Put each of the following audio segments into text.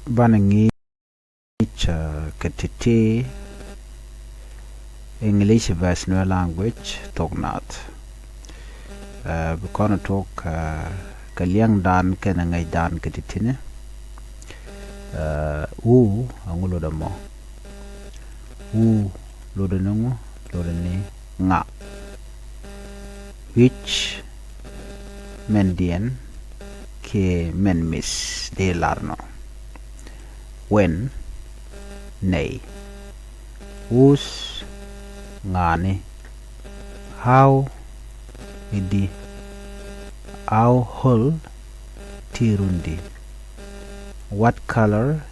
Banangi Katiti English verse Nuer language Thok Nath. Bukona talk Kalyang Dan Kenangai Dan Katitine U Angulodamo U Lodanungu Lodani Nga, which Mendian Ke Menmis De Larno, when Nay, whose Ngani, how Idi, how whole Tirundi, what color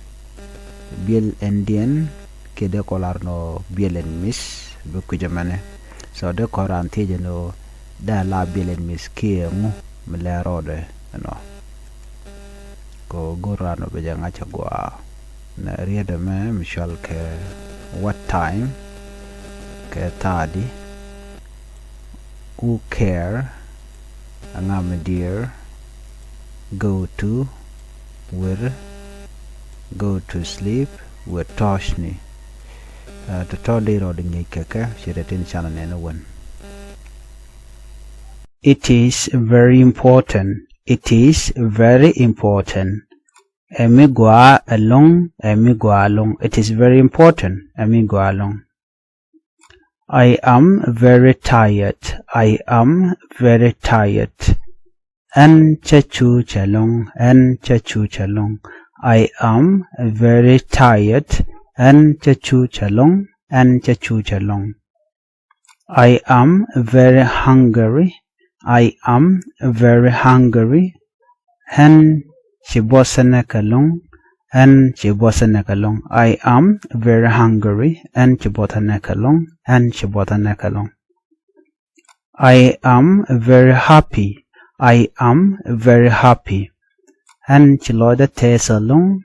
Bill Indian Kede Kolarno Bill and Miss Bukujamane. So the Koran no da la Bill and Miss Kiemu Milerode go rano bejangacha goa na rieda me Michelle ke what time ke tadi who care angame dear go to where go to sleep with toshni the todi roding keke shiretin channel nena one. It is very important. It is very important. Emi go along. It is very important. Emi go along. I am very tired. I am very tired. En chachu chalong. I am very tired. En chachu chalong. I am very hungry. I am very hungry. Hen chibosanekalong. I am very hungry. And chibotanekalong. I am very happy. I am very happy. And chiloda tesalong.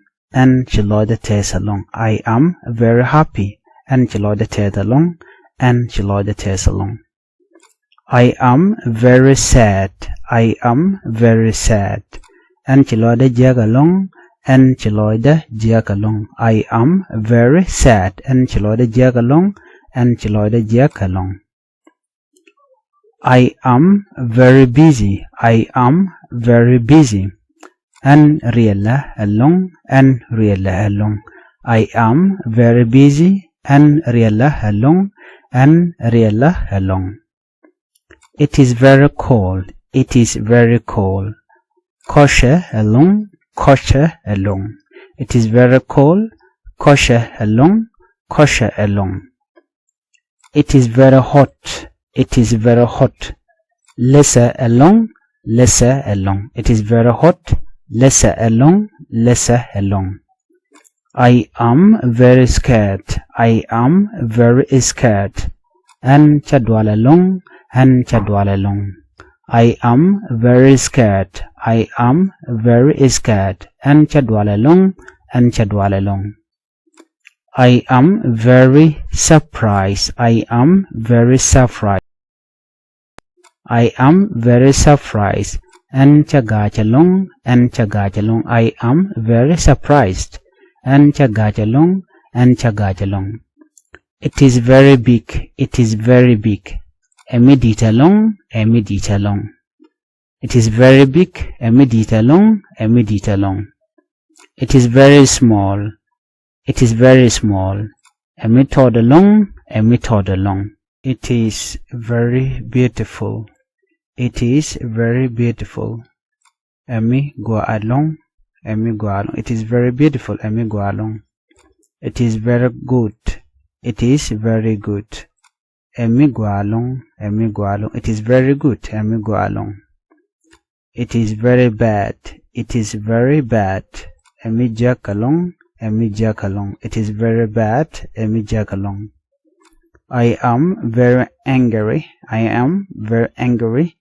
I am very happy. And chiloda tesalong. I am very sad. I am very sad. And chiloda jagalong. I am very sad. And chiloda jagalong. I am very busy. I am very busy. And riella along. I am very busy. And riella along. It is very cold. It is very cold. Kosher along. It is very cold. Kosher along. It is very hot. It is very hot. Lesser along. It is very hot. Lesser along. I am very scared. I am very scared. And chadwal along. I am very scared. I am very scared. And chadwal along. I am very surprised. I am very surprised. I am very surprised. And chagachalong. I am very surprised. And chagachalong. It is very big. It is very big. Emidita long. It is very big. Emidita long. It is very small. It is very small. Emitod long. It is very beautiful. It is very beautiful. Emi go along. It is very beautiful. Emi go along. It is very good. It is very good. Emi go along. It is very good. Emi go along. It is very bad. It is very bad. Emi jack along. It is very bad. Emi jack along. I am very angry. I am very angry.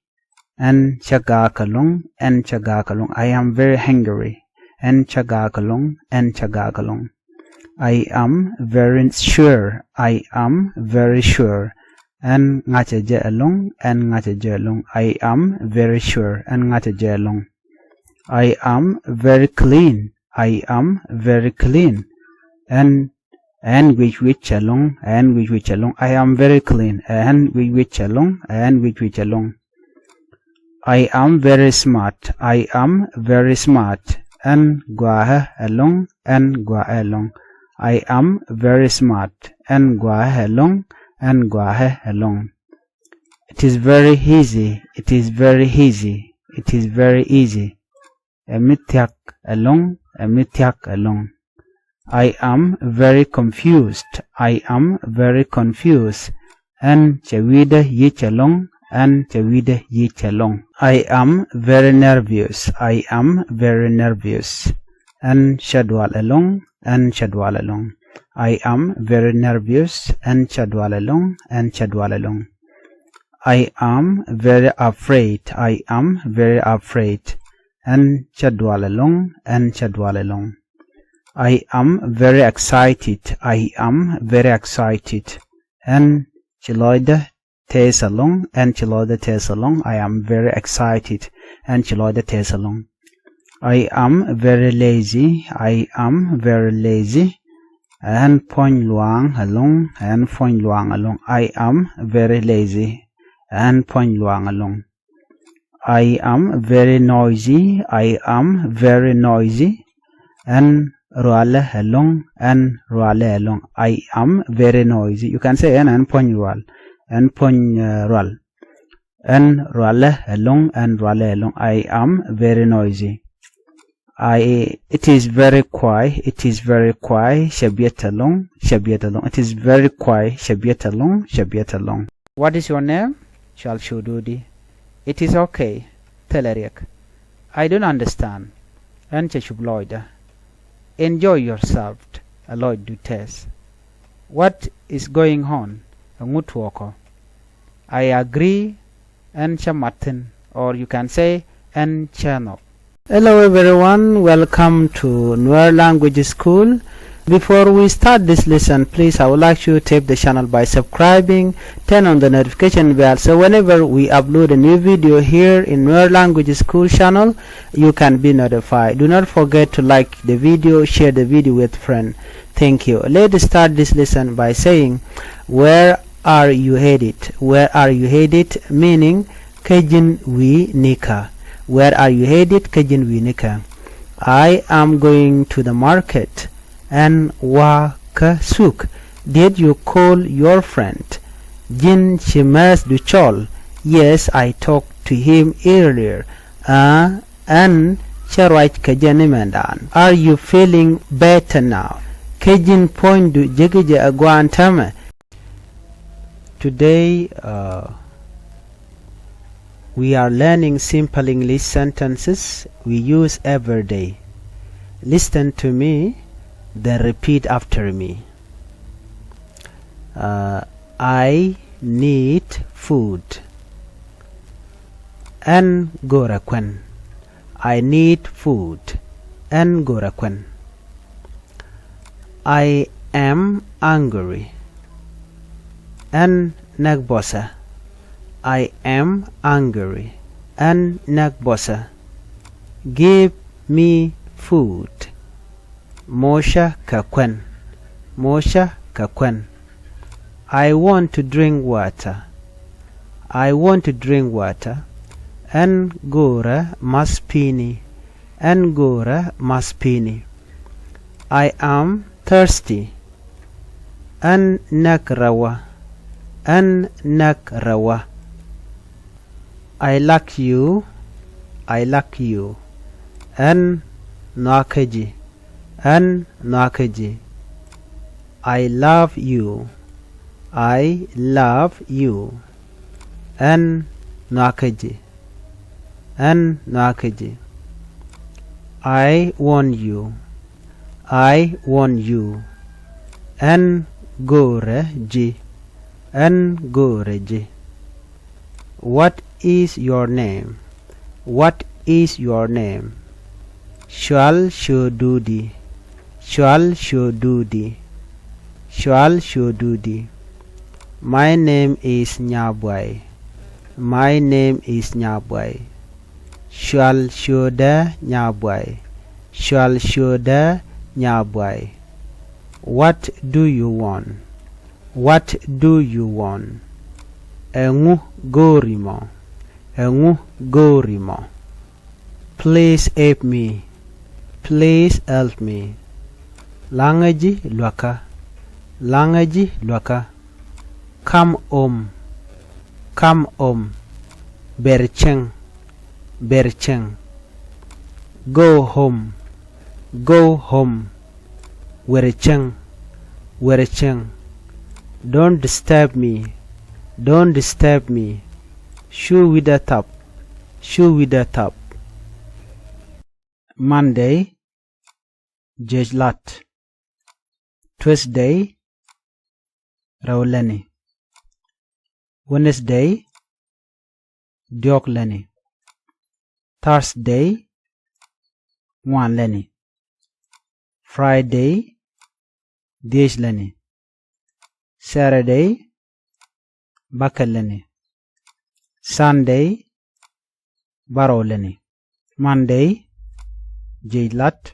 And chagakalong. I am very hungry. And chagakalong. I am very sure. I am very sure. And ngacha along. I am very sure. And ngacha along. I am very clean. I am very clean. And which along, and which along. I am very clean. And which along, and which along. I am very smart. I am very smart. And gua along, and gua along. I am very smart. And gua along, and gua along. It is very easy. It is very easy. It is very easy. Emitiak along, emitiak along. I am very confused. I am very confused. And chawida yich along, and chawida yich along. I am very nervous. I am very nervous. And shadwal along, and shadwal along. I am very nervous, and shadwal along, and shadwal along. I am very afraid. I am very afraid. And shadwal along, and shadwal along. I am very excited. I am very excited. And chiloida tays along, and chiloida tays along. I am very excited, and chiloida tays along. I am very lazy. I am very lazy. And point luang along, and point luang along. I am very lazy, and point luang along. I am very noisy. I am very noisy. And ruale along, and ruale along. I am very noisy. You can say and point rual, and point rual. And ruale along, and ruale along. I am very noisy. It is very quiet. It is very quiet. Shabiat along, shabiat along. It is very quiet. Shabiat along, shabiat along. What is your name? Shall Shududi. It is okay. Teleriak. I don't understand. And Cheshubloida. Enjoy yourself. Aloyd do test. What is going on? A good walker. I agree. And Chamatin. Or you can say and Chanok. Hello everyone, welcome to Nuer Language School. Before we start this lesson, please I would like you to tap the channel by subscribing, turn on the notification bell so whenever we upload a new video here in Nuer Language School channel, you can be notified. Do not forget to like the video, share the video with friends. Thank you. Let's start this lesson by saying, where are you headed? Where are you headed? Meaning, Kajin we nika. Where are you headed? Kajin we nika. I am going to the market. And wa ka suk. Did you call your friend? Jin Shimas du Chol. Yes, I talked to him earlier. And Charwait Kajanimandan. Are you feeling better now? Kajin point du Jigija Aguantama. Today we are learning simple English sentences we use every day. Listen to me. Then repeat after me. I need food. En gorakwen. I need food. En gorakwen. I am angry. En nagbosa. I am angry. En nagbosa. Give me food. Mosha kakwen. Mosha kakwen. I want to drink water. I want to drink water. En gora maspini. En gora maspini. I am thirsty. En nakrawa. En nakrawa. I like you. I like you. En nakaji. En nakaji. I love you. I love you. En nakaji. En nakaji. I want you. I want you. En goreji. En goreji. What is your name? What is your name? Shall Shodudi. Shall Shodudi. Shall Shodudi. My name is Nyabwai. My name is Nyabwai. Shall Shoda Nyabwai. shall shoda nyabwai. What do you want? What do you want? Engu gorimo. Engu gorimo. Please help me. Please help me. Langaji lwaka. Langaji lwaka. Come home. Come home. Bercheng. Bercheng. Go home. Go home. Werecheng. Werecheng. Don't disturb me. Don't disturb me. Shoe with the top. Shoe with the top. Monday, Jejlat. Tuesday, Rauleni. Wednesday, Diokleni. Thursday, Wanleni. Friday, Dejleni. Saturday, Bakaleni. Sunday, Baroleni. Monday, Jejlat.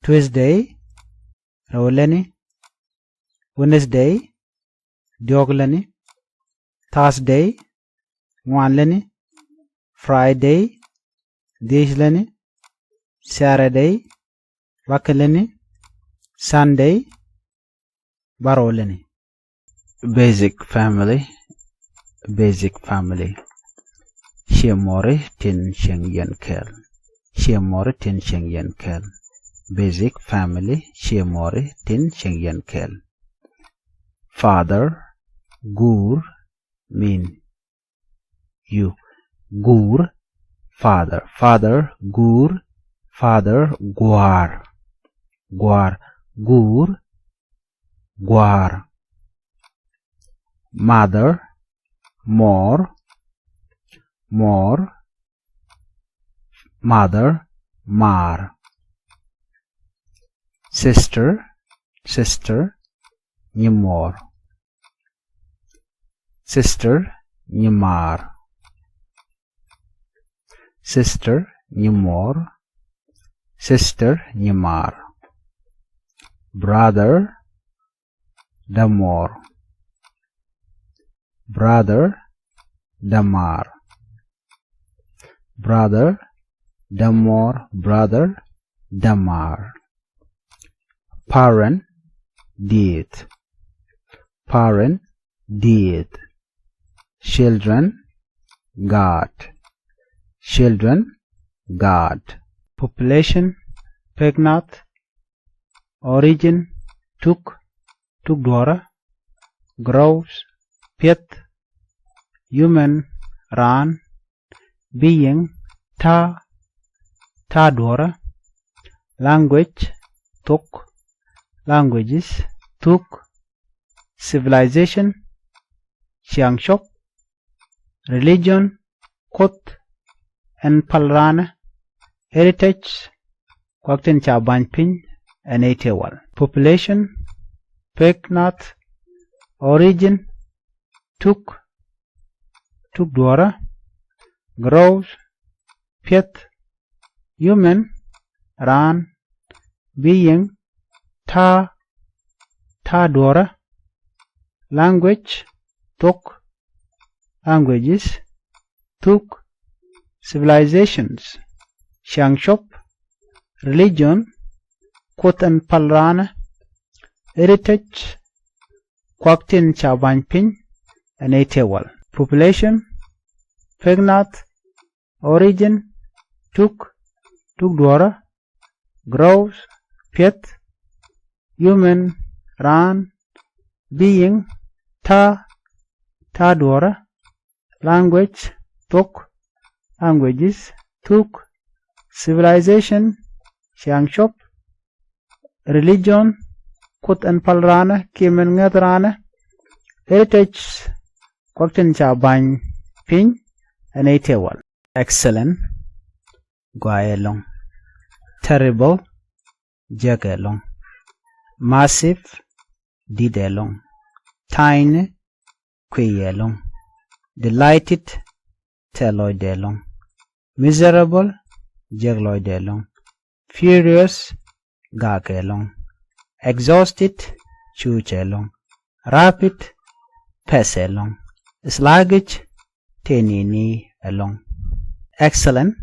Tuesday, Rauleni. Wednesday, Diogleni. Thursday, Wanleni. Friday, Dejleni. Saturday, Bakaleni. Sunday, Baroleni. Basic family. Basic family. Shemore tin shengyen kel. Shemore tin shengyen kel. Basic family. Shemore tin shengyen kel. Father, gur, mean you. Gur, father. Father, gur. Father, guar. Guar, gur, guar. Mother, more, more. Mother, mar. Sister, sister, nyimor. Sister, nyimar. Sister, nyimor. Sister, nyimar. Brother, damor. Brother, damar. Brother, damor. Brother, damar. Parent, did. Parent, did. Children, God. Children, God. Population, Thok Nath. Origin, Tuk, Tukdwara. Grows, Piet. Human, Ran. Being, Ta, Tadwara. Language, Tuk. Languages, Tuk. Civilization, Xiangshop. Religion, Kot and Palrana. Heritage, Kwakten Chabanpin and Etewal. Population, Thok Nath. Origin, Tuk, Tukdwara. Grows, Piet. Human, Ran. Being, Ta, Tadwara. Language, Tuk. Languages, Tuk. Civilizations, Xiangshop. Religion, Kot and Palrana. Heritage, Kwaktin Chabanpin and Etewal. Population, Thok Nath. Origin, Tuk, Tukdwara. Grows, Piet. Human, Ran. Being, Ta, Tadwara. Language, Tuk. Languages, Tuk. Civilization, Xiangshop. Religion, Kot and Palrana. Kimen Ngatrana. Heritage, Kwakten Chabany Pin and Etewal. Excellent, Guayelong. Terrible, Jagelong. Massive, Didelong. Tiny, Quayelong. Delighted, Teloidelong. Miserable, Jagloidelong. furious gakelong, exhausted chuchelong, rapid peselong, sluggish tenini along, excellent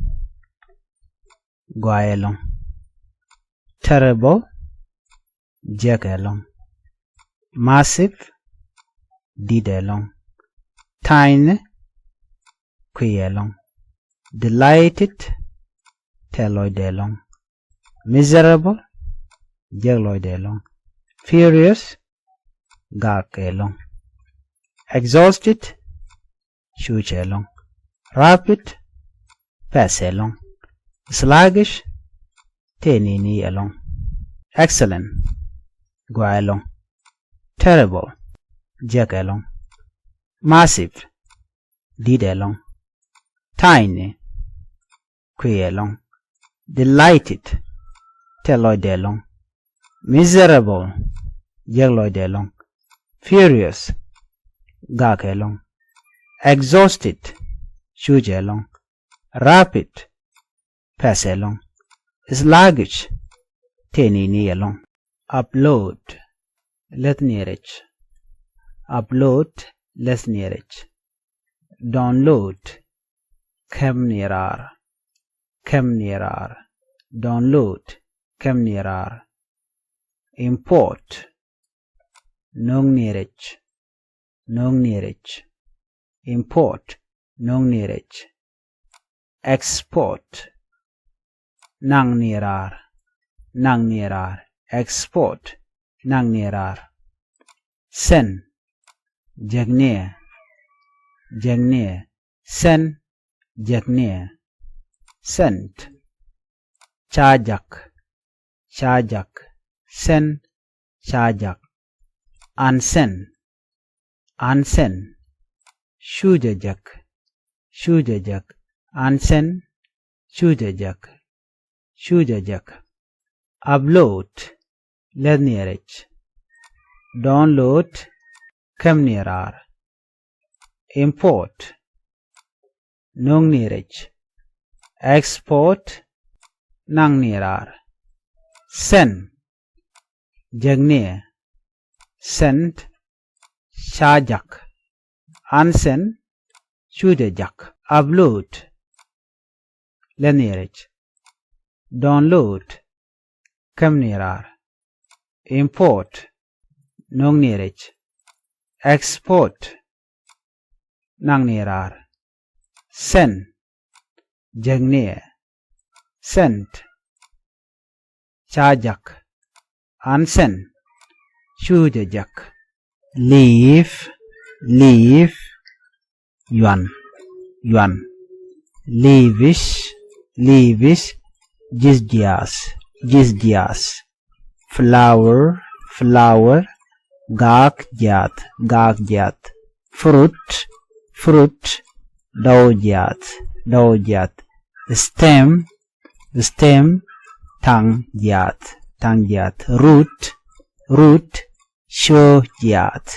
guayelong, terrible jekelong, massive didelong, tiny quiyelong, delighted teloidelong, miserable jegloidelong, furious gakelong, exhausted chuchelong, rapid peselong, sluggish tenini along, excellent guayelong, terrible jekelong, massive didelong, tiny quiyelong, delighted teloidelong, miserable jegloidelong, furious gakelong, exhausted chuchelong, rapid peselong, sluggish tenini along, upload letnirich, upload lesnirich, download kemnirar, download kemnirar, import nongnirich, import nongnirich, export nangnirar, export nangnirar, send jagne, send jagne, sent chajak, send chajak, unsend, shujajak, unsend shujajak, upload lednirich, download kemnirar, import nongnirich, export nangnirar, send jagne, send chajak, unsend shujajak, upload lenirich, download kemnirar, import nongnirich, export nangnirar, send jagne, send chajak, unsend shujajak, leave yuan, leavish jizdias, flower gakjat, fruit daujat, stem tangjat, root shojat,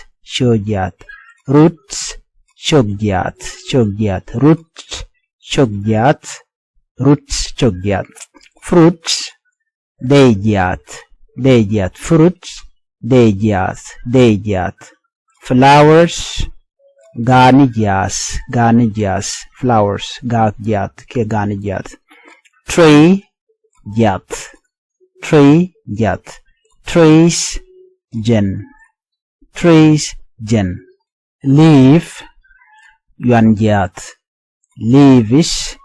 roots chogjat, fruits dejat, fruits dejat, flowers ganijas, flowers gagjat ke ganijat, tree jat, trees jen, leaf yuanjat, leavish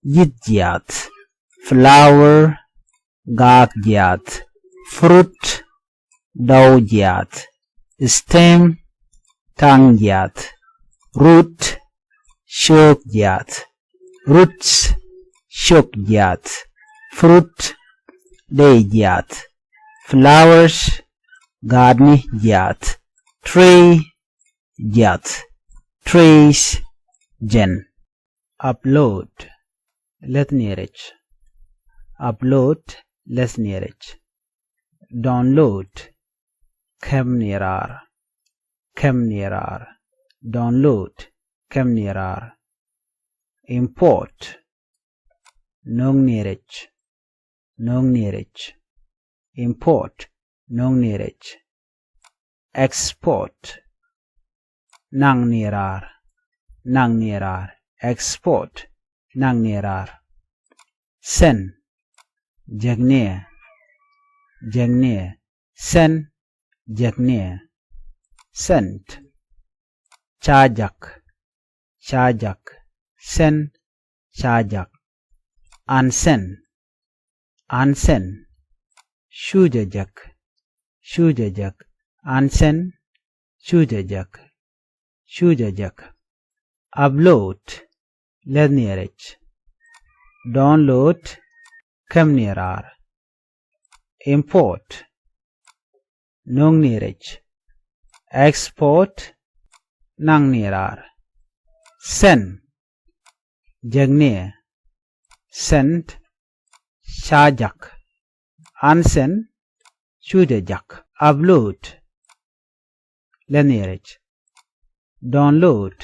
jitjat, flower gagjat, fruit daujat, stem tangjat, root shogjat, roots shogjat, fruit dejat, flowers garnijat, tree jat, trees jen, upload letnirich, download kemnirar, download kemnirar, import nongnirich, Nuer-English. Import, Nuer-English. Export, Nuer-Nirar, Nuer-Nirar. Export, Nuer-Nirar. Send, Jagneer, Jagneer. Send, Jagneer. Sent, Chajak, Chajak. Send, Chajak. Unsend, unsend. Shujajak, Shujajak. Unsend, Shujajak, Shujajak. Upload, Nuer-English. Download, Nuer-Nirar. Import, Nuer-English. Export, Nuer-Nirar. Send, Jagneer. Send, Chajak. Unsend, Shujajak. Upload, Nuer-English. Download,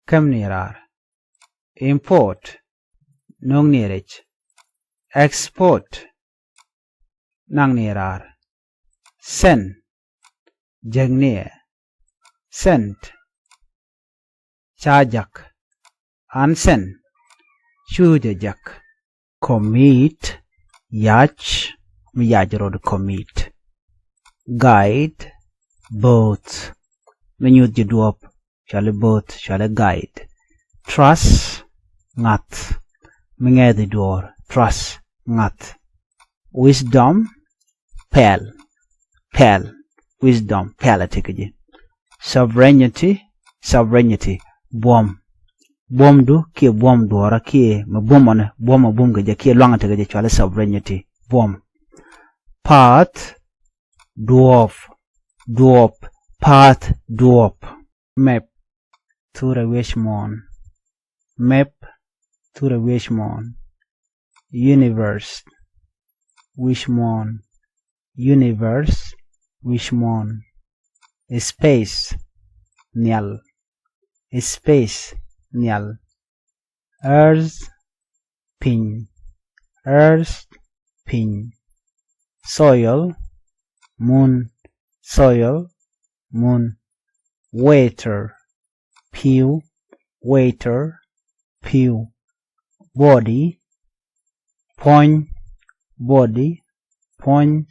Nuer-Nirar. Import, Nuer-English. Export, Nuer-Nirar. Send, Jagneer. Send, Chajak. Unsend, Shujajak. Commit, Yach, Miyajrod commit. Guide, both. Menyut jidwop, shall both, shall guide. Trust, Ngat. Mengedi door, trust, Ngat. Wisdom, Pel, Pel. Wisdom, Pel atikeji. Sovereignty, sovereignty. Bom. Bom du, kie bom duara, kie ma bom ane, bom a bom gaja, kie long atikeji, chale sovereignty. Bom. Path, dwarf, dwarf. Path, dwarf. Map, Tura Wishmon. Map, Tura Wishmon. Universe, Wishmon. Universe, Wishmon. Space, Nyal. Space, Nyal. Earth, Pin. Earth, Pin. Soil, Moon. Soil, Moon. Waiter, Pew. Waiter, Pew. Body, Point. Body, Point.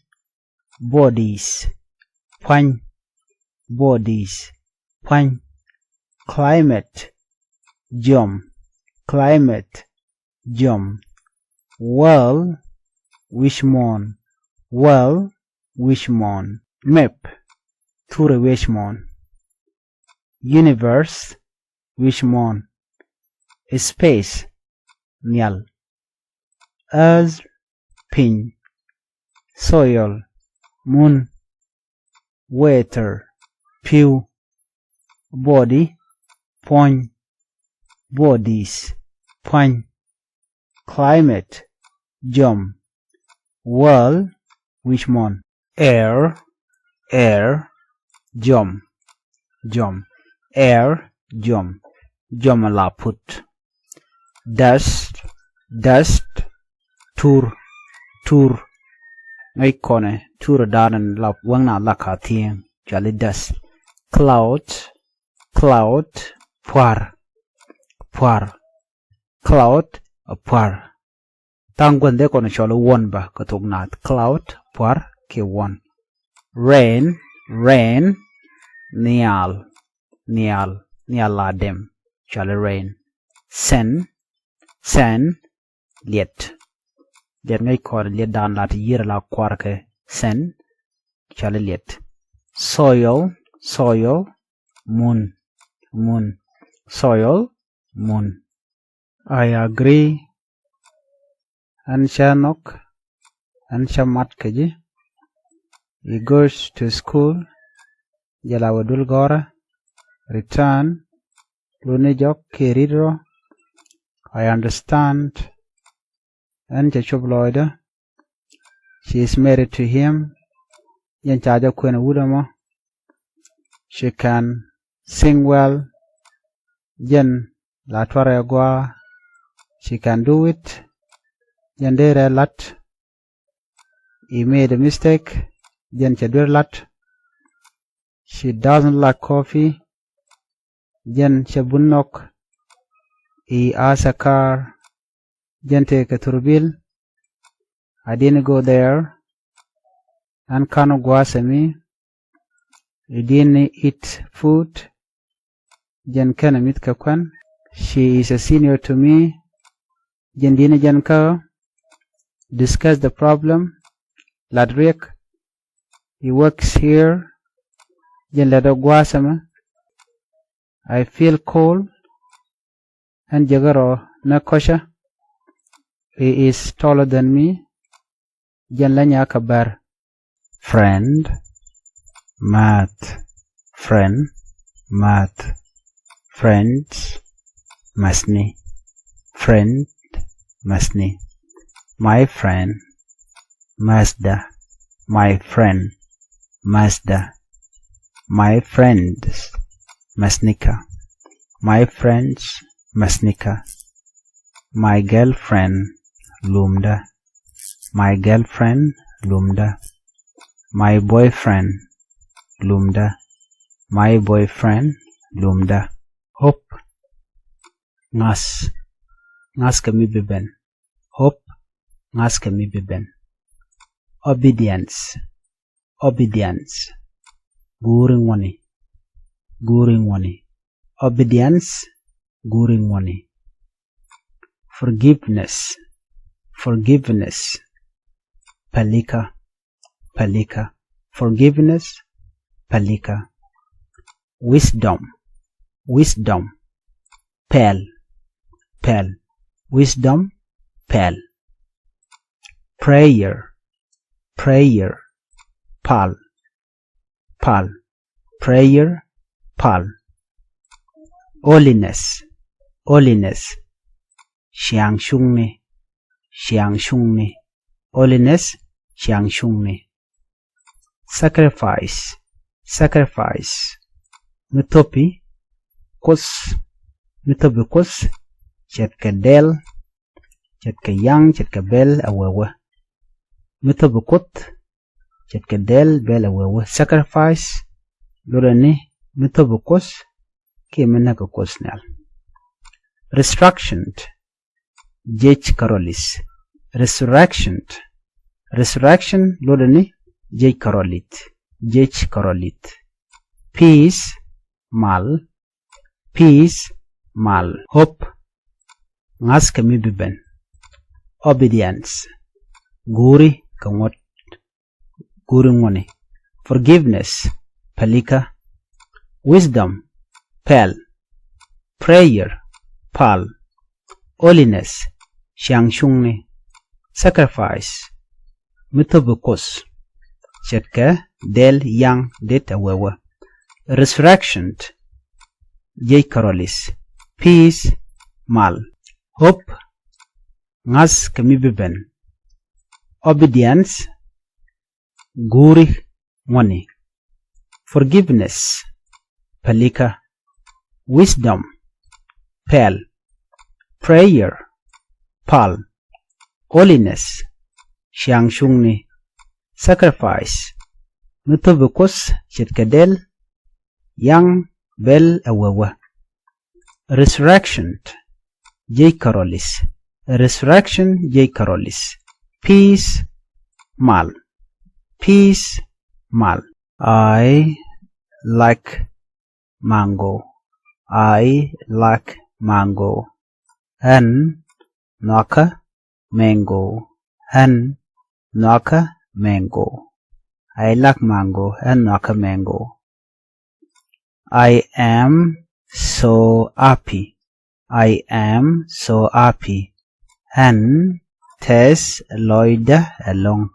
Bodies, Point. Bodies, Point. Climate, Jom. Climate, Jom. Well, Wishmon. Well, Wishmon. Map, Tura Wishmon. Universe, Wishmon. Space, Nyal. Earth, Pin. Soil, Moon. Waiter, Pew. Body, Point. Bodies, Point. Climate, Jom. Well, Wishmon. Air, Air, Jom. Jom. Air, Jom. Jom la put. Dust, Dust. Tur, Tur. Ngay kone, Tur daran la wangna la ka tieng. Jali dust. Cloud, Cloud. Puar, Puar. Cloud, a puar. Tangwan de kone cholo won ba ka Thok Nath. Cloud, puar, ke won. Rain, Rain. Nial, Nial. Nial la dem. Cholo rain. Sen, Sen. Liet. Liet ngay kone liet dan la ti yir la kwar ke. Sen. Cholo liet. Soil, Soil. Moon, Moon. Soil, Moon. I agree. Ansha nok. Ansha mat kaji. He goes to school. Jala wadul gora. Return. Lune jok kiridro. I understand. Ansha chubloida. She is married to him. Yan chaja kwena wudama. She can sing well. Jen la tware gwa. She can do it. Yandere lat. He made a mistake. Jen chadurlat. She doesn't like coffee. Jen chabunnok. He has a car. Jen take a turbil. I didn't go there. And kano guasami. He didn't eat food. Jen kana mit kakwan. She is a senior to me. Jen dina jen ka. Discuss the problem. Ladriek. He works here. Jen lada guasama. I feel cold. And jagaro na kosha. He is taller than me. Jen lanya kabar. Friend. Math. Friend. Math. Friends. Masni. Friend. Masni. My friend. Mazda. My friend. Mazda. My friends. Masnika. My friends. Masnika. My girlfriend. Lumda. My girlfriend. Lumda. My boyfriend. Lumda. My boyfriend. Lumda. Hop. Ngas. Ngas kami biben. Hop. Ngas kami biben. Obedience. Obedience. Guring wani. Guring wani. Obedience. Guring wani. Forgiveness. Forgiveness. Palika. Palika. Forgiveness. Palika. Wisdom. Wisdom. Pel. Pel. Wisdom. Pel. Prayer. Prayer. Pal. Pal. Prayer. Pal. Holiness. Holiness. Xiang shung ni. Xiang shung ni. Holiness. Xiang shung ni. Sacrifice. Sacrifice. Mitopi. Kus. Mitopi kus. Chetka del. Chetka yang. Chetka bel. Awewe. Mitopi kut. Chetka del. Bel awewe. Sacrifice. Lurani. Mitopi kus. Kimenaka kus nel. Resurrection. Jej karolis. Resurrection. Resurrection. Lurani. Jej karolit. Jej karolit. Peace. Mal. Peace. Mal. Hope. Ngas kami biben. Obedience. Guri kangot. Guri ngoni. Forgiveness. Palika. Wisdom. Pel. Prayer. Pal. Holiness. Xiang shungni. Sacrifice. Mitobukos. Chetka del yang det awewe. Resurrection. Jay karolis. Peace. Mal. Hope. Ngas kami biben. Obedience. Guri ngoni. Forgiveness. Palika. Wisdom. Pel. Prayer. Pal. Holiness. Xiang shungni. Sacrifice. Nutubukos chitkadel. Yang bel awawa. Resurrection. Jay karolis. Resurrection. Jay karolis. Peace. Mal. Peace. Mal. I like mango. I like mango. Hen naka mango. Hen naka mango. I like mango and naka mango. I am so happy. I am so happy. Hen tes loida along.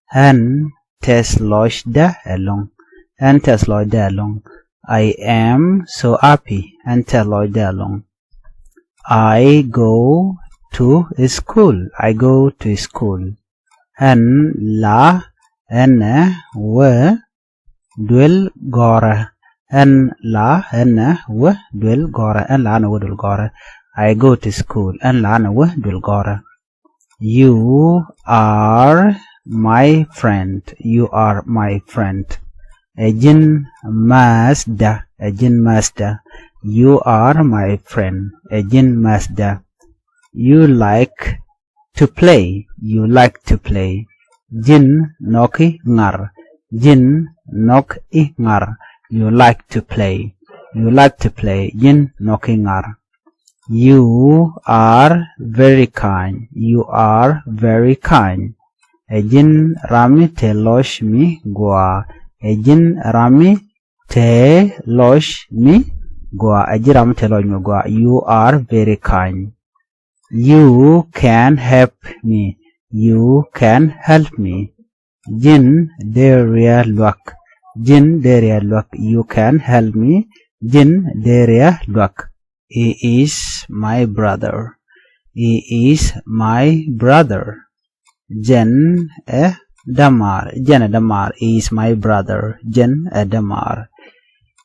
Hen tes loida along. Hen tes loida along. I am so happy and tes loida along. I go to school. I go to school. Hen la ena we duel gora. Hen la ena we duel gora. En la na we duel gora. I go to school. En la na we duel gora. You are my friend. You are my friend. Ejin Mazda. Ejin Mazda. You are my friend. Ejin Mazda. You like to play. You like to play. Jin noki ngar. Jin nok I ngar. You like to play. You like to play. Jin noki ngar. You are very kind. You are very kind. Ejin rami te losh mi gua. Ejin rami te losh mi gua. Ejin rami te losh mi gua. You are very kind. You can help me. You can help me. Jin deria luck. Jin deria luck. You can help me. Jin deria luck. He is my brother. He is my brother. Jen Damar. Jen Damar is my brother. Jen Damar.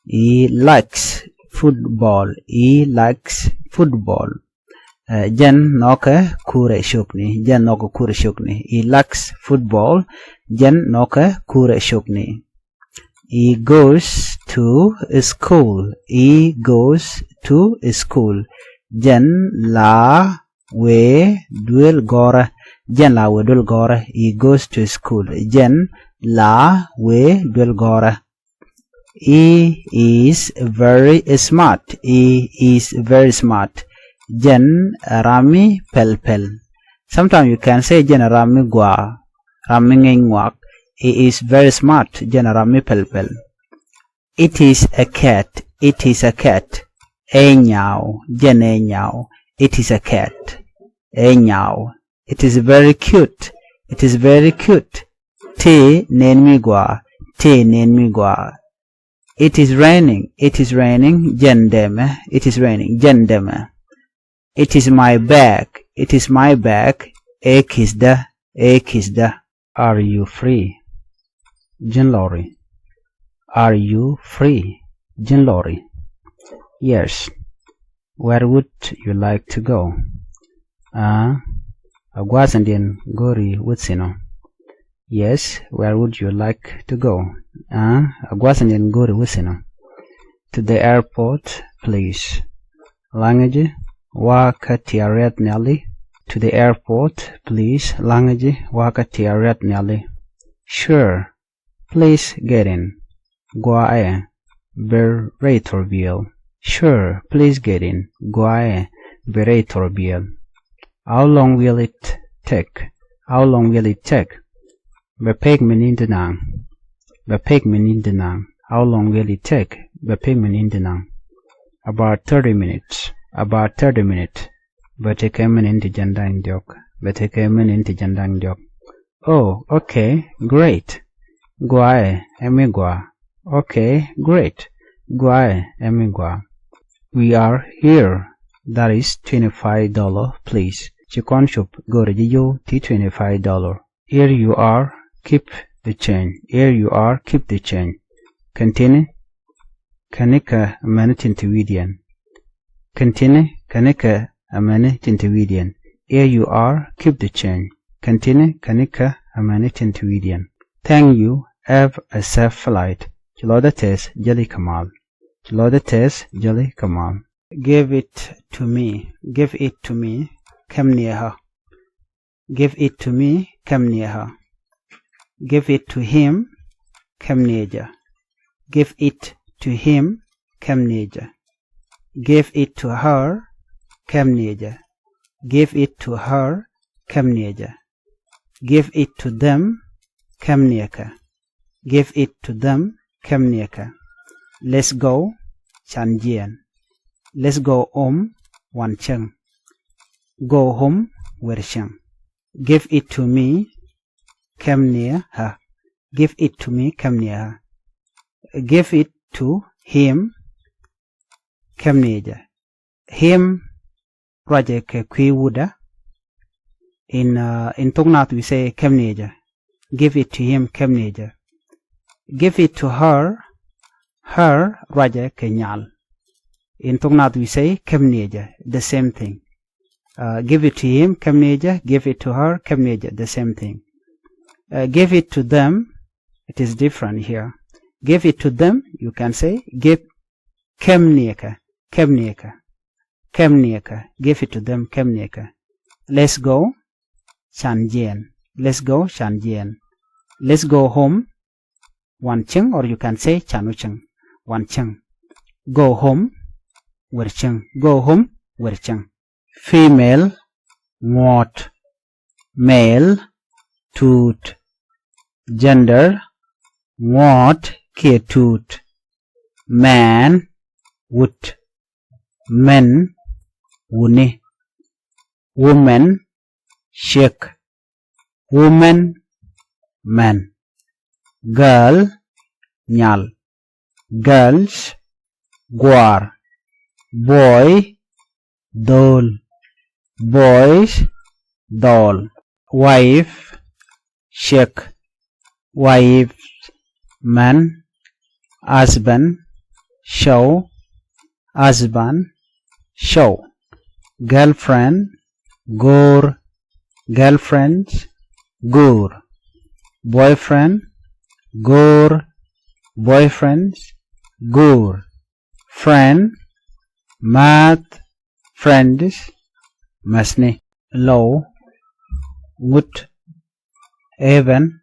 He likes football. He likes football. Jen noke kure shukni. Jen noke kure shukni. He likes football. Jen noke kure shukni. He goes to school. He goes to school. Jen la we duel gore. Jen la we duel gore. He goes to school. Jen la we duel gore. He is very smart. He is very smart. Jen rami pel pel. Sometimes you can say Jen rami gua. Rami ngwak. He is very smart. Jen rami pel pel. It is a cat. It is a cat. Enyao. Jen enyao. It is a cat. Enyao. It is very cute. It is very cute. Te nenmigwa. Te nenmigwa. It is raining. It is raining. Jendeme. It is raining. Jendeme. It is my bag. It is my bag. Ekisda. Ekisda. Are you free? Jinlori. Are you free? Jinlori. Yes. Where would you like to go? Agwasandian Gori Wutsino. Yes, where would you like to go? Agwasandian Gori Wutsino. To the airport, please. Language Wakatiaret Nelly. To the airport, please. Language Wakatiaret Nelly. Sure. Please get in. Guae. Beratorville. Sure, please get in. Guae. Beratorville. How long will it take? How long will it take? Bepeg menindenang. Bepeg menindenang. How long will it take? Bepeg menindenang. About 30 minutes. About 30 minutes. Betekemen into jandang jok. Betekemen into jandang jok. Oh, okay, great. Guae, emigua. Okay, great. Guae, emigua. We are here. That is $25, please. Chikon shop go to you $25. Here you are, keep the change. Here you are, keep the change. Continue. Kanika manitintividian. Continue. Kanika manitintividian. Here you are, keep the change. Continue. Kanika manitintividian. Thank you. Have a safe flight. Chilodates Jali Kamal. Chilodates Jali Kamal. Give it to me. Give it to me. Come near her. Give it to me. Come near her. Give it to him. Come near her. Give it to him. Come near her. Give it to her. Come near her. Give it to her. Come near her. Give it to them. Come near her. Give it to them. Come near her. Let's go. Chanjian. Let's go home. Wancheng. Go home. Wersheng. Give it to me. Come near her. Give it to me. Come near her. Give it to him. Come near her. Him. Project Kwiwuda. In Thok Nath we say come near her. Give it to him. Come near her. Give it to her. Her Raja Kenyal. In Thok Nath we say Kamneja, the same thing. Give it to him, Kamneja, give it to her, Kamneja, the same thing. give it to them, it is different here. Give it to them, you can say give kemnieka, kemnieka, kemnieka. Give it to them, kemnieka. Let's go, chanjien. Let's go, chanjien. Let's go home, wancheng, or you can say chanucheng, wancheng. Go home, wercheng. Go home, wercheng. Female, ngot. Male, toot. Gender, ngot, ketut. Man, woot. Men, wuni. Woman, shik. Woman, man. Girl, nyal. Girls, guar. Boy, dol. Boys, dol. Wife, shik. Wife, man. Husband, show. Husband, show. Girlfriend, gur. Girlfriends, gur. Boyfriend, gur. Boyfriends, gur. Friend, math. Friends, masni. Low, gut. Even,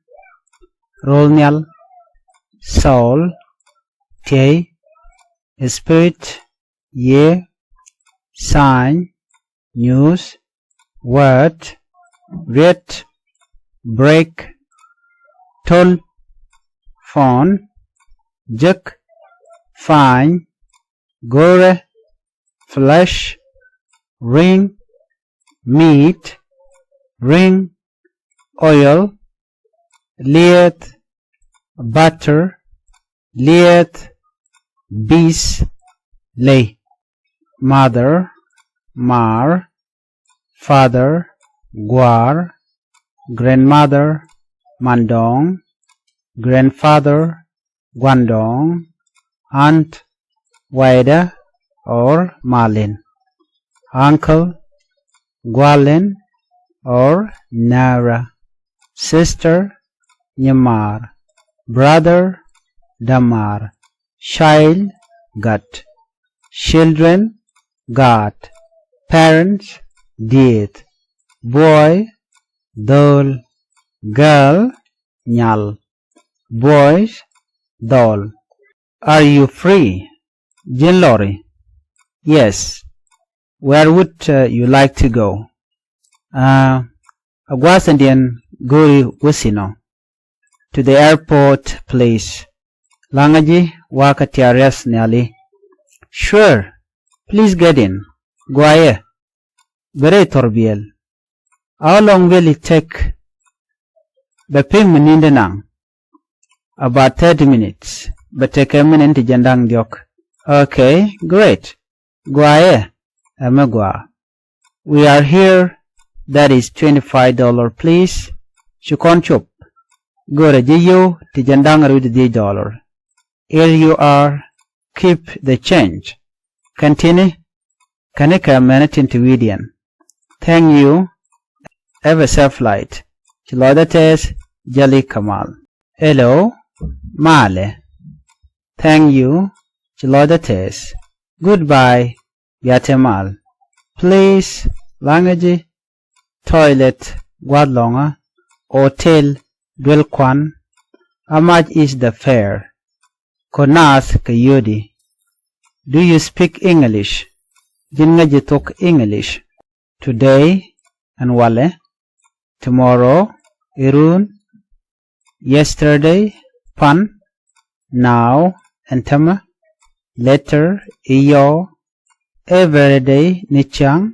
rolnyal. Soul, tay. Spirit, ye. Sign, news. Word, wait. Break, toll. Phone, juk. Fine, gore. Flesh, ring. Meat, ring. Oil, lead. Butter, lead. Bees, lay. Mother, mar. Father, guar. Grandmother, mandong. Grandfather, guandong. Aunt, waida or malin. Uncle, gualin or nara. Sister, nyamar. Brother, damar. Child, gut. Children, got. Parents, did. Boy, dol. Girl, nyal. Boys, dol. Are you free? Jin Lori. Yes. Where would you like to go? Agwasandian Guri Wisino. To the airport, please. Langaji Wakatiares Nelly. Sure. Please get in. Guaye. Bere Torbiel. How long will it take? Beping Menindenang. About 30 minutes. But take a minute to Jandang Diok. Okay, great. Guaye. Amagua. We are here. That is $25, please. Shukon chup. Go to Jiyo to Jandang with $10. Here you are. Keep the change. Continue. Kanika minute into Vidian. Thank you. Have a safe flight. Chilodates Jali Kamal. Hello. Male. Thank you. Chilodates. Goodbye. Yatemal. Please. Langaji. Toilet. Guadlonga. Hotel. Dwelkwan. How much is the fare? Konath Kayodi. Do you speak English? Jingaji talk English. Today and Wale. Tomorrow Irun. Yesterday Pan. Now Entama. Later Iyo. Every day Nichang.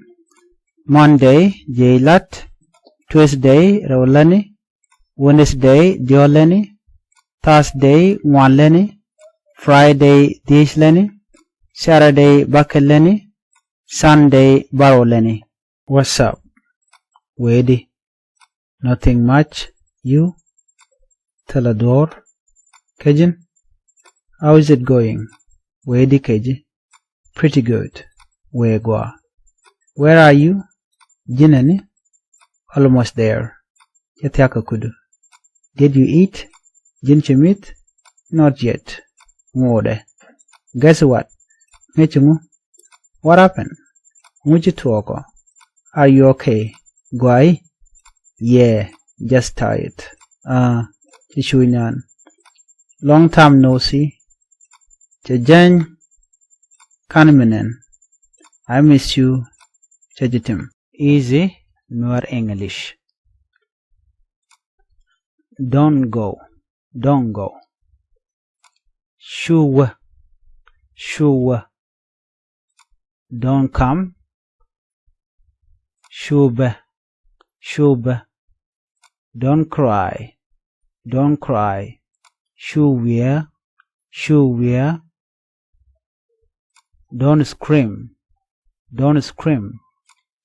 Monday Jailat. Tuesday Rolani. Wednesday Diolani. Thursday Wanleni. Friday Dishleni. Saturday Bakeleni. Sunday Baroleni. What's up? Wedi. Nothing much. You? Talador. Kajin? How is it going? Wedi Kaji. Pretty good. Wegwa. Where are you? Jinani? Almost there. Yatiaka kudu. Did you eat? Jinchimit? Not yet. Ngode. Guess what? Michungu. What happened? Muchituoko. Are you okay? Guai? Yeah, just tired. Chishuinan. Long time no see. Chajan Kanminen. I miss you. Chajitim. Easy Nuer-English. Don't go. Don't go. Shoo. Shoo. Don't come. Shoob. Shoob. Don't cry. Don't cry. Shoo-wear. Shoo-wear. Don't scream. Don't scream.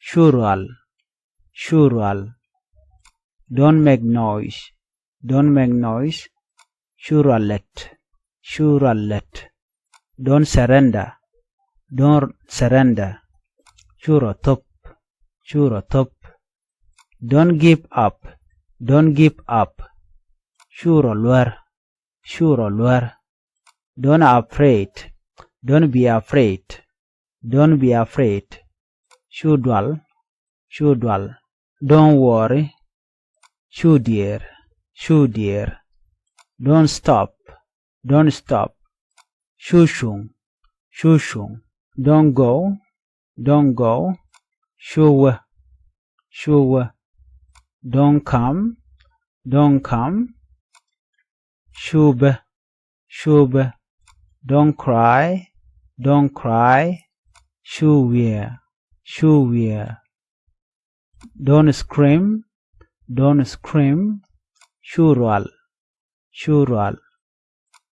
Shural. Shural. Don't make noise. Don't make noise. Shuralet. Shuralet. Don't surrender. Don't surrender. Shurotop. Shurotop. Don't give up. Don't give up. Shurolwer. Shurolwer. Don't afraid. Don't be afraid. Don't be afraid. Shudwal. Shudwal. Don't worry. Shoo dear. Shoo dear. Don't stop. Don't stop. Shushung. Shushung. Don't go. Don't go. Shoo. Shoo. Don't come. Don't come. Shoob. Shoob. Don't cry. Don't cry. Shoo-wear. Shoo-wear. Don't scream. Don't scream. Shural. Shural.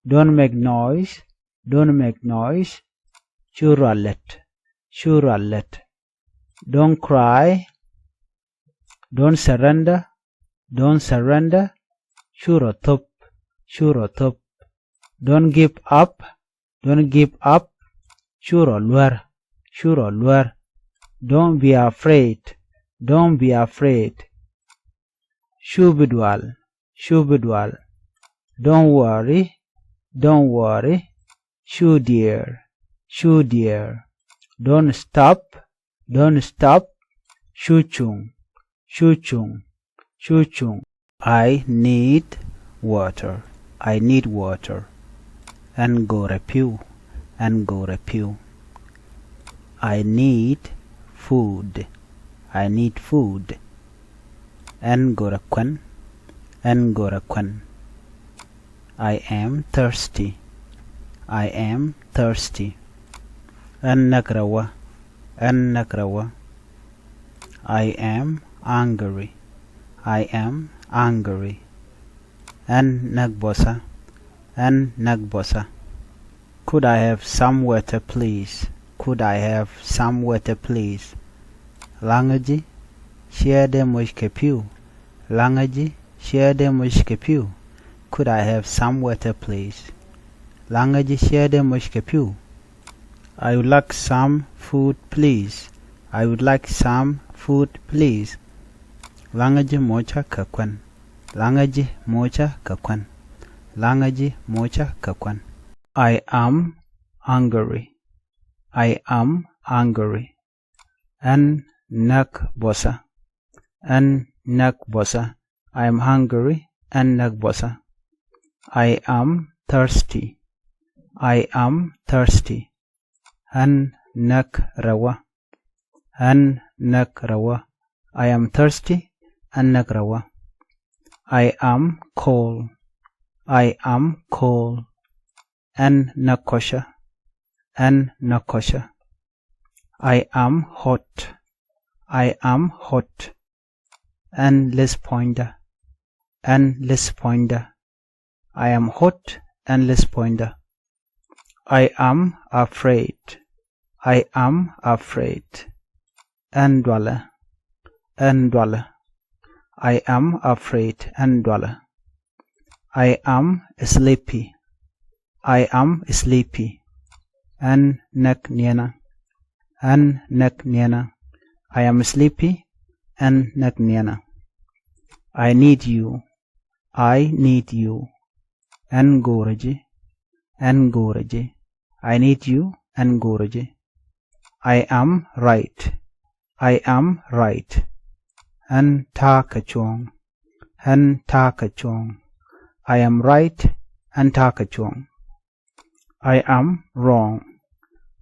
Don't make noise. Don't make noise. Shuralet. Shuralet. Don't cry. Don't surrender. Don't surrender. Shurotop. Shurotop. Don't give up. Don't give up. Shurolwer. Shurolwer. Don't be afraid. Don't be afraid. Shubidwal. Shubidwal. Don't worry. Don't worry. Shoo dear. Shoo dear. Don't stop. Don't stop. Shuchung. Shuchung. Shuchung. I need water. I need water. Angorapew. Angorapew. I need food. I need food. Angorakwan. Angorakwan. I am thirsty. I am thirsty. Annagrawa. Annagrawa. I am angry. I am angry. Annagbosa. Annagbosa. Could I have some water, please? Could I have some water, please? Langaji, share them with Kepew. Langaji, share them with Kepew. Could I have some water, please? Langaji, share them with Kepew. I would like some food, please. I would like some food, please. Langaji mocha kakwan. Langaji mocha kakwan. Langaji mocha kakwan. I am hungry. I am hungry. An nak bosa. An nak bosa. I am hungry. An nak bosa. I am thirsty. I am thirsty. An nak rawa. An nak rawa. I am thirsty. An nak rawa. I am cold. I am cold. An nakosha. An nakosha. I am hot. I am hot. An less pointer. An less pointer. I am hot and less pointer. I am afraid. I am afraid. An dwella. An dwella. I am afraid and dwella. I am sleepy. I am sleepy. An nak niana. An nak niana. I am sleepy and nak niana. I need you. I need you. Ngoraji. Ngoraji. I need you. Ngoraji. I am right. I am right. Takachong. Takachong. I am right. Takachong. I am wrong.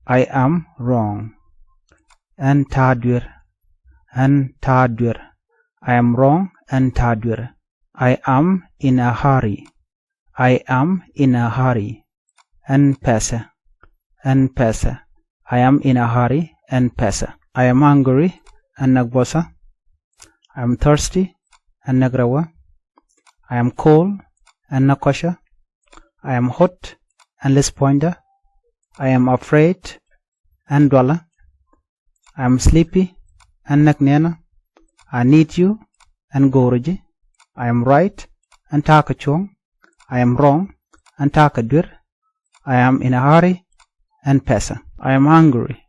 I am wrong. Tadur. Tadur. I am wrong. Tadur. I am in a hurry. I am in a hurry. Pesa. Pesa. I am in a hurry. Pesa. I am hungry. Nagbosa. I am thirsty. Nagrawa. I am cold. Nakosha. I am hot. Lispoinda. I am afraid. Dwala. I am sleepy. Naknena. I need you. Goraji. I am right. Takachong. I am wrong. Takadur. I am in a hurry. Pesa. I am hungry.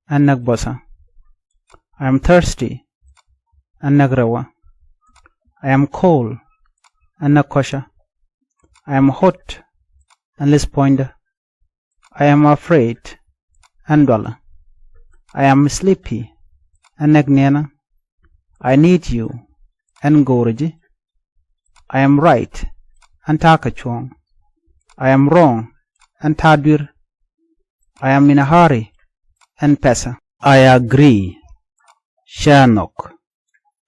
Nagbosa. I am thirsty. Nagrawa. I am cold. Nakosha. I am hot. Lispoinda. I am afraid. Dwala. I am sleepy. Nagnena. I need you. Goraji. I am right. Takachong. I am wrong. Tadur. I am in a hurry. Pesa. I agree. Shanok.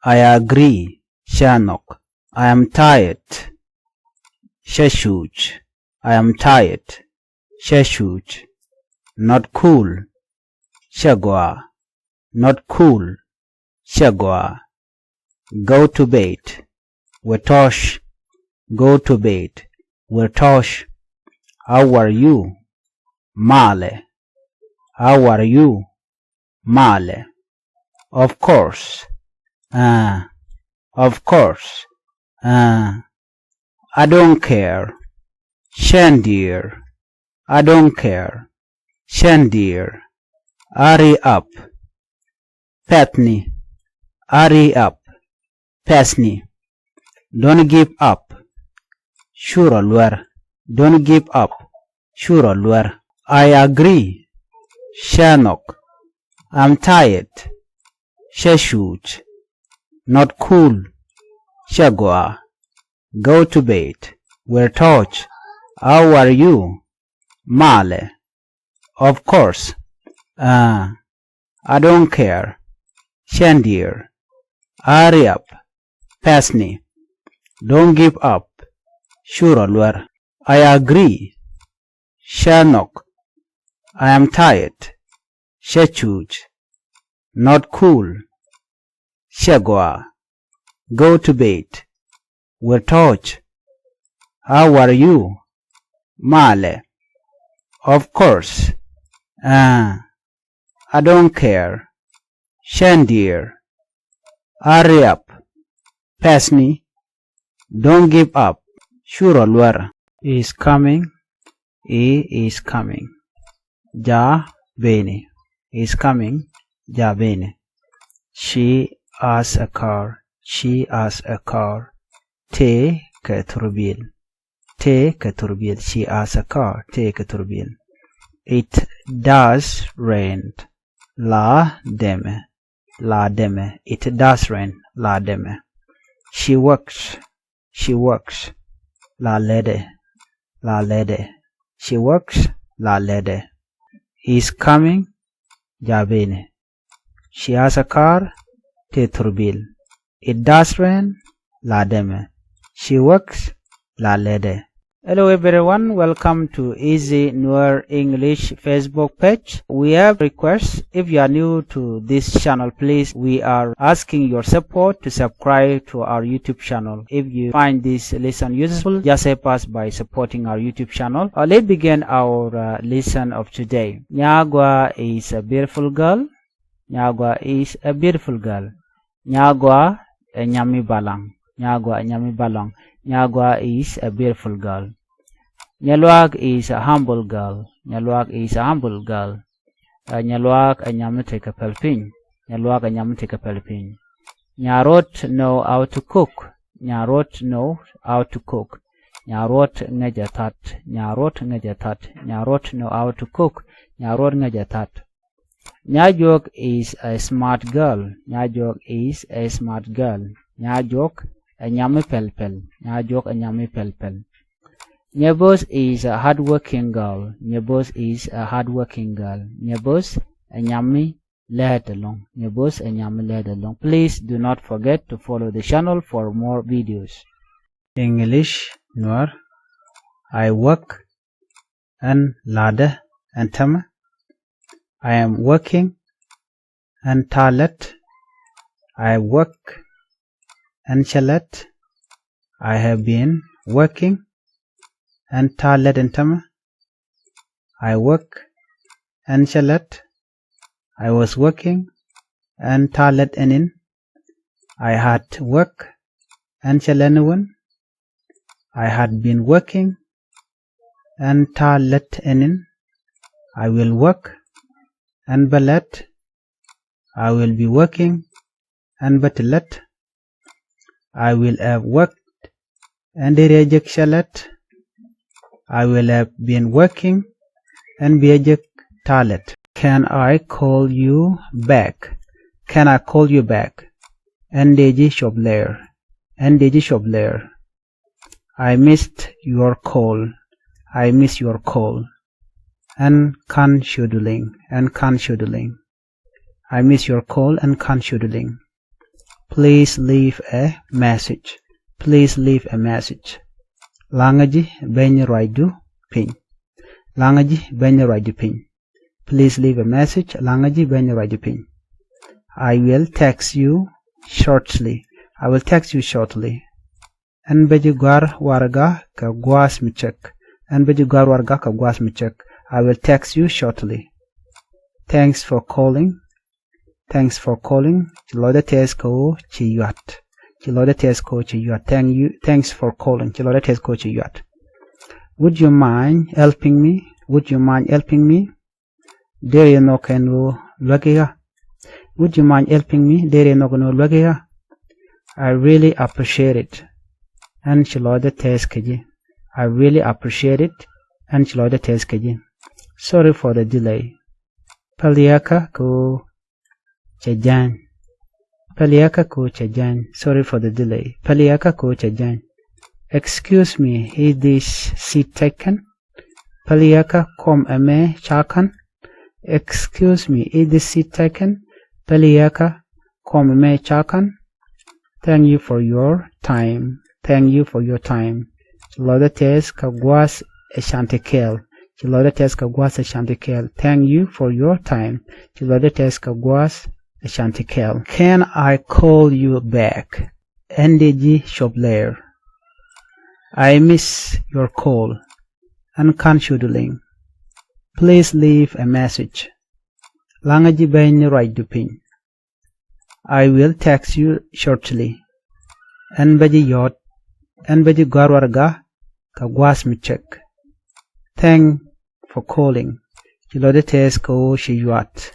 I agree. Shanok. I am tired. Sheshuj. I am tired. Sheshuj. Not cool. Shagwa. Not cool. Shagwa. Go to bed. Wetosh. Go to bed. Wetosh. How are you? Male. How are you? Male. Of course. Of course. I don't care. Shandir. I don't care. Shandir. Hurry up. Patni. Hurry up. Pasni. Don't give up. Shuralwar. Don't give up. Shuralwar. I agree. Shanok. I'm tired. Sheshuj. Not cool. Shagwa. Go to bed. We're touch. How are you? Male. Of course. I don't care. Shandir. Hurry up. Pasni. Don't give up. Shuralwar. I agree. Shanok. I am tired. Shechuj. Not cool. Shagwa. Go to bed. We're touch. How are you? Male. Of course. I don't care. Shandir. Hurry up. Pasni. Don't give up. Shuralwar. Is coming. He is coming. Ja bene. Is coming. Ja bene. She has a car. She has a car. Te keturbil. Te keturbil. She has a car. Te keturbil. It does rain. La deme. La deme. It does rain. La deme. She works. She works. La lede. La lede. She works. La lede. He's coming. Jabene. She has a car. Te turbil. It does rain. La deme. She works. La lede. Hello everyone, welcome to Easy Nuer-English Facebook page. We have requests. If you are new to this channel, please, we are asking your support to subscribe to our YouTube channel. If you find this lesson useful, just help us by supporting our YouTube channel. Let's begin our lesson of today. Nyagwa is a beautiful girl. Nyagwa is a beautiful girl. Nyagwa nyami balang. Nyagwa nyami balang. Nyagwa is a beautiful girl. Nyalwag is a humble girl. Nyalwag is a humble girl. Nyalwag a nyamute kapelpin. Nyalwag a nyamute kapelpin. Nyarot know how to cook. Nyarot know how to cook. Nyarot ngajatat. Nyarot ngajatat. Nyarot know how to cook. Nyarot ngajatat. Nyajok is a smart girl. Nyajok is a smart girl. Nyajok a nyami pelpel. Nyajok a nyami pelpel. Nyebos is a hardworking girl. Nyebos is a hardworking girl. Nyebos a nyami led along. Nyebos a nyami led along. Please do not forget to follow the channel for more videos. English Nuer. I work and lade and tama. I am working and talet. I work and chalet. I have been working and talet and tama. I work and chalet. I was working and talet enin. I had work and chalenuan. I had been working and talet enin. I will work and ballet. I will be working and batelet. I will have worked and reject chalet. I will have been working and be talet. Can I call you back? Can I call you back? Ndeji Shobler. Ndeji Shobler. I missed your call. I miss your call. And can scheduling. And can scheduling. I miss your call and can scheduling. Please leave a message. Please leave a message. Langaji ben raidu ping. Langaji ben raidu ping. Please leave a message. Langaji ben raidu ping. I will text you shortly. I will text you shortly. And bejugar warga ka guas michek. And bejugar warga ka guas michek. I will text you shortly. Thanks for calling. Thanks for calling. Chiloda tesko chiyat. Chiloda tesko chiyat. Thanks for calling. Chiloda tesko chiyat. Would you mind helping me? Would you mind helping me? There you no kenu lwagiga. Would you mind helping me? There you no kenu lwagiga. I really appreciate it. And Chiloda teskaji. I really appreciate it. And Chiloda teskaji. Sorry for the delay. Paliaka ko chajan. Paliaka ko chajan. Sorry for the delay. Paliaka ko chajan. Excuse me, is this seat taken? Paliaka kom ame chakan. Excuse me, is this seat taken? Paliaka kom ame chakan. Thank you for your time. Thank you for your time. Chiloda tes kagwas eshantekel. Chiloda tes kagwas eshantekel. Thank you for your time. Chiloda tes kagwas eshantekel. Can I call you back? Ndeji Shobler. I miss your call and can scheduling. Please leave a message. Langaji ben raidu ping. I will text you shortly. And baji yot. And baji garwarga kagwas michek. Thank for calling. Chiloda tesko shiyat.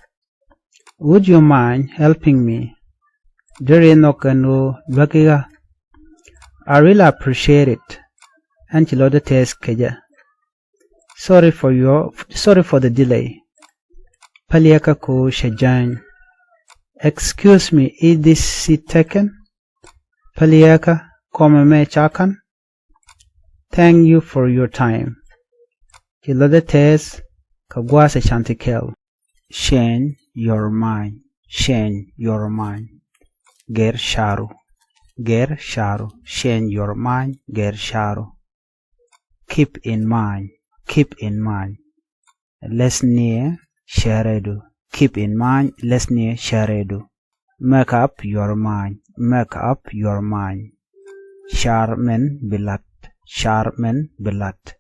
Would you mind helping me? Dere no kanu lwagiga. I really appreciate it. And Chiloda teskaja. Sorry for the delay. Paliaka ko shajan. Excuse me, is this seat taken? Paliaka komame chakan. Thank you for your time. Chiloda tes kagwas eshantekel. Change your mind. Change your mind. Ger sharu. Ger sharu. Change your mind. Ger sharu. Keep in mind. Keep in mind. Lesnie sharedu. Keep in mind. Lesnie sharedu. Make up your mind. Make up your mind. Sharmen bilat. Sharmen bilat.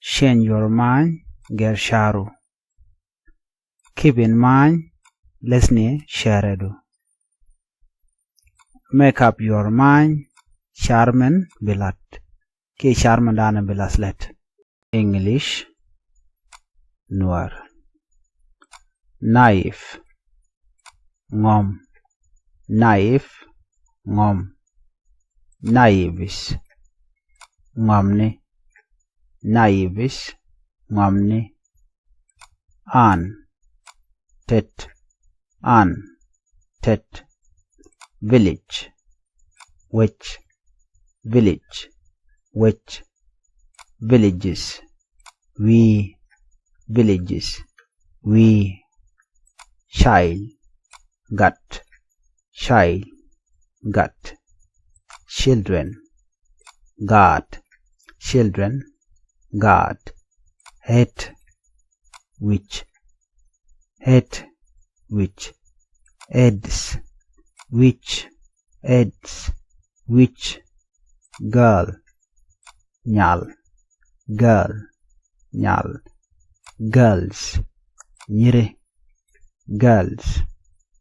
Change your mind. Ger sharu. Keep in mind. Lesnie sharedu. Make up your mind. Sharmen bilat. Ke Sharman dana bilaslet. English Nuer. Knife. Ngom. Knife. Ngom. naivis ngamni naivis ngamni an tet village which villages we villages we child gut children God hate which aids which girl nyal girls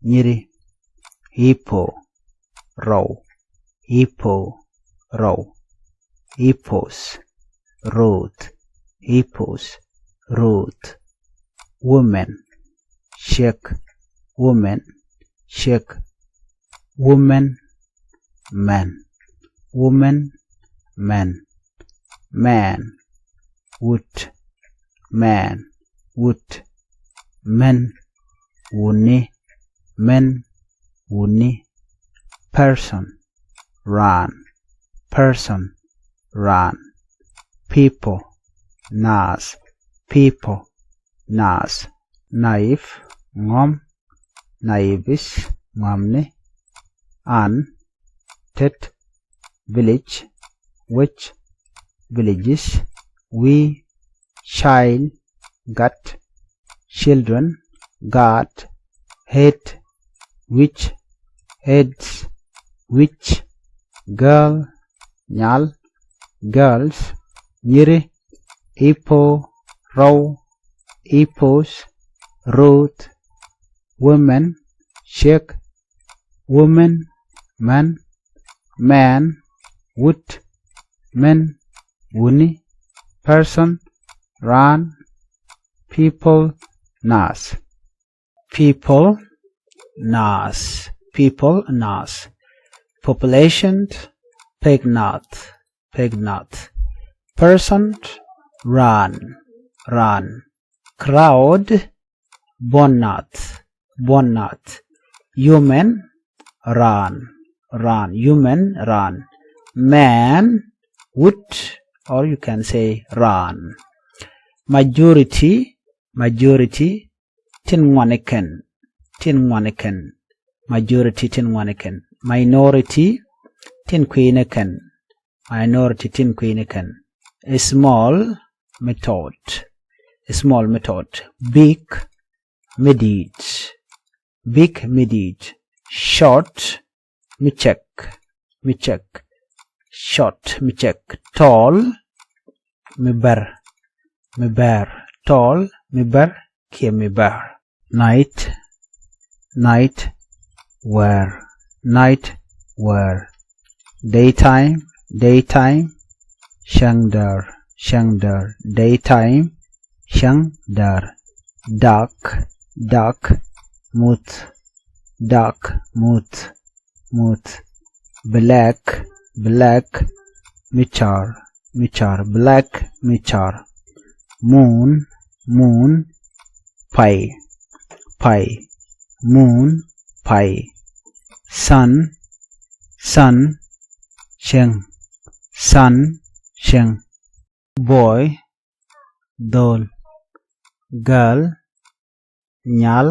nyiri hippo row hippos road woman shake woman man man wood men wuni person run people nas naif ngom naivis ngamne an tet village which villages we child gut children God hate which aids which girl nyal girls nyiri hippo row hippos road women shake woman man wood men wuni person run people nas population Thok Nath person run crowd Bonnath human run man would or you can say run majority tin majority tin minority tin a small method big medid short michek tall mibar tall mibar ke mibar night where daytime shangdar daytime shangdar dark muth black michar black michar moon pie moon pie sun sheng boy dol girl nyal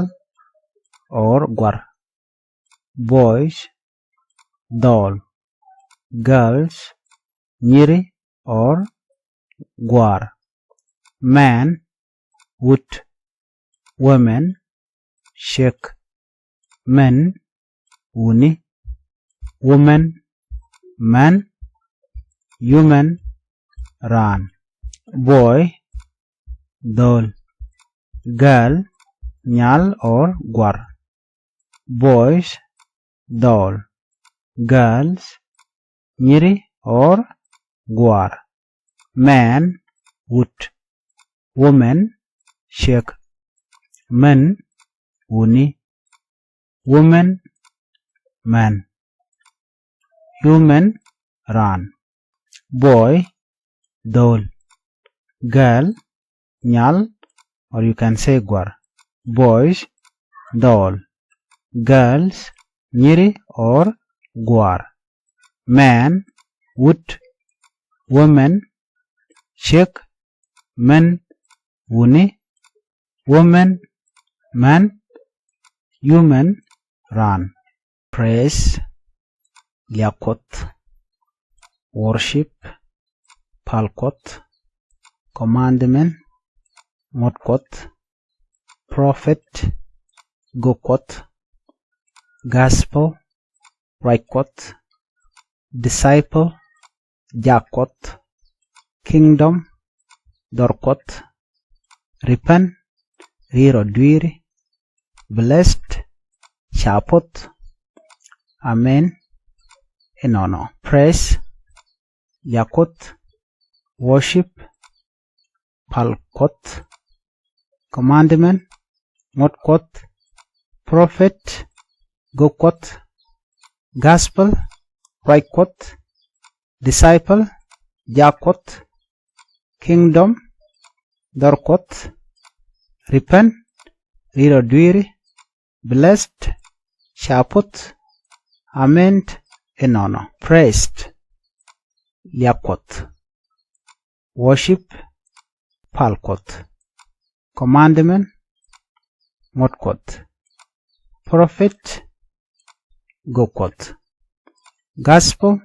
or gwar boys dol girls nyiri or gwar man wood women shake men wuni woman man human run boy dol girl nyal or gwar boys dol girls nyiri or gwar man wood woman shake men wuni woman man human run. Boy, dol. Girl, nyal, or you can say gwar. Boys, dol. Girls, nyiri or gwar. Man, wood. Woman, shake. Men, wuni. Woman, man. Human, run. Praise, liakot. Worship, palkot. Commandment, motkot. Prophet, gokot. Gospel, raikot. Disciple, jakot. Kingdom, dorkot. Repent, riro dwiri. Blessed, chapot. Amen, enono. Praise, yakot. Worship, palkot. Commandment, motkot. Prophet, gokot. Gospel, raikot. Disciple, jakot. Kingdom, dorkot. Repent, riro dwiri. Blessed, chapot. Amen, enono. Praised, liakot. Worship, palkot. Commandment, motkot. Prophet, gokot. Gospel,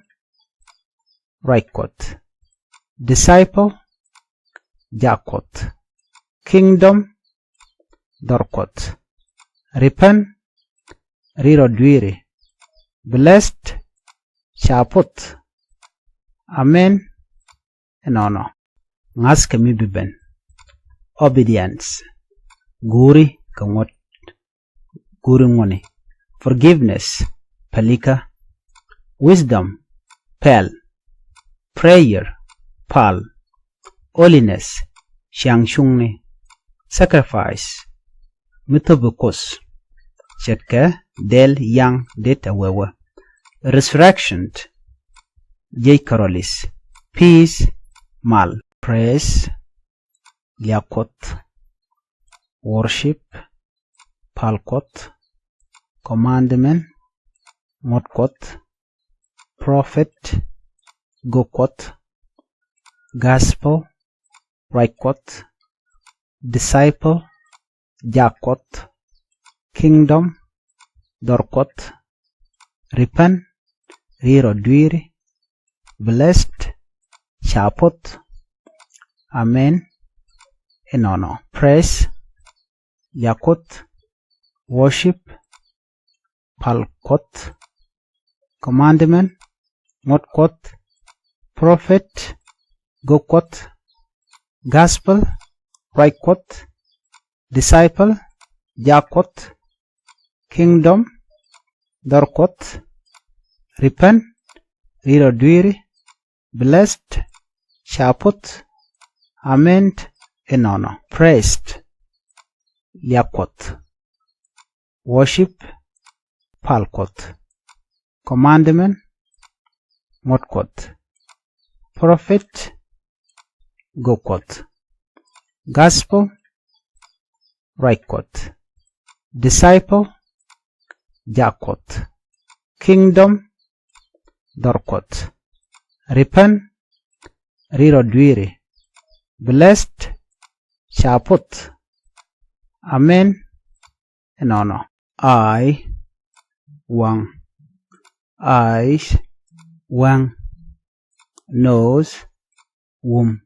raikot. Disciple, jakot. Kingdom, dorkot. Repent, riro dwiri. Blessed, chapot. Amen, enono. Ngas kami biben. Obedience. Guri kangot. Guri ngoni. Forgiveness. Palika. Wisdom. Pel. Prayer. Pal. Holiness. Xiangshungni. Sacrifice. Mitobukos. Chetka. Del yang det awewa. Resurrection. Jay Carolis. Peace. Mal. Praise. Liakot. Worship. Palkot. Commandment. Motkot. Prophet. Gokot. Gospel. Raikot. Disciple. Jakot. Kingdom. Dorkot. Repent. Riro dwiri. Blessed. Chapot. Amen, enono. Praise, yakot. Worship, palkot. Commandment, motkot. Prophet, gokot. Gospel, raikot. Disciple, jakot. Kingdom, dorkot. Repent, riro dwiri. Blessed, chapot. Amen, enono. Praised, yakot. Worship, palkot. Commandment, motkot. Prophet, gokot. Gospel, raikot. Disciple, jakot. Kingdom, dorkot. Repent, riro dwiri. Blessed, chapot. Amen, enono. I, wang. Eyes, wang. Nose, womb.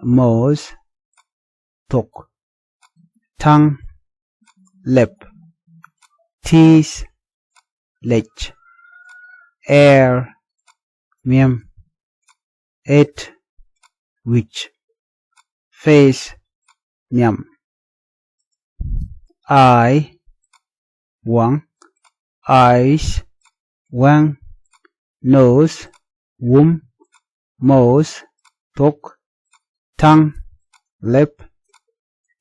Mouth, thok. Tongue, lip. Teeth, lech. Air, miem. It, which. Face, nyam. I, wang. Eyes, wang. Nose, womb. Mouth, thok. Tongue, lip.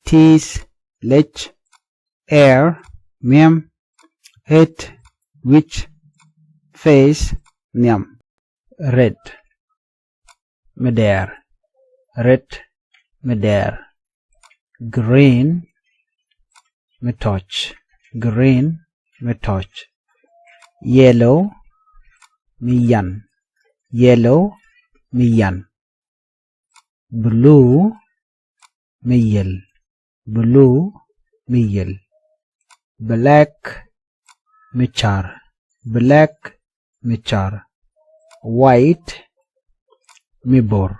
Teeth, lech. Air, miem. It, which. Face, nyam. red مدار red مدار green متوش green متوش yellow ميان yellow ميان blue ميل blue ميل black مچار black مچار white مبور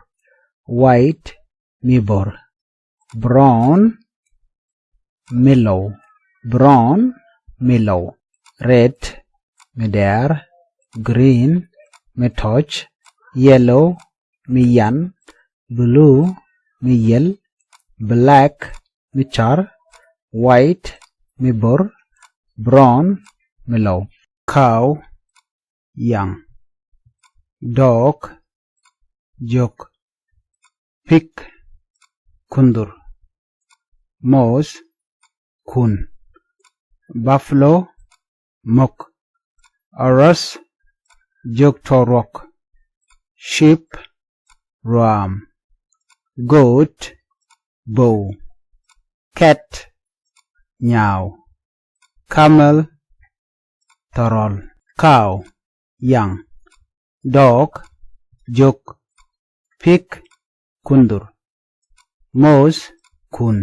white مبور brown mellow brown mellow red مدار green متوش yellow ميان blue ميل black مچار white مبور brown mellow cow young dog jok pig kundur mouse kun buffalo mok oros jok torok sheep ram goat bow cat meow camel torol cow young dog jok pig kundur mouse kun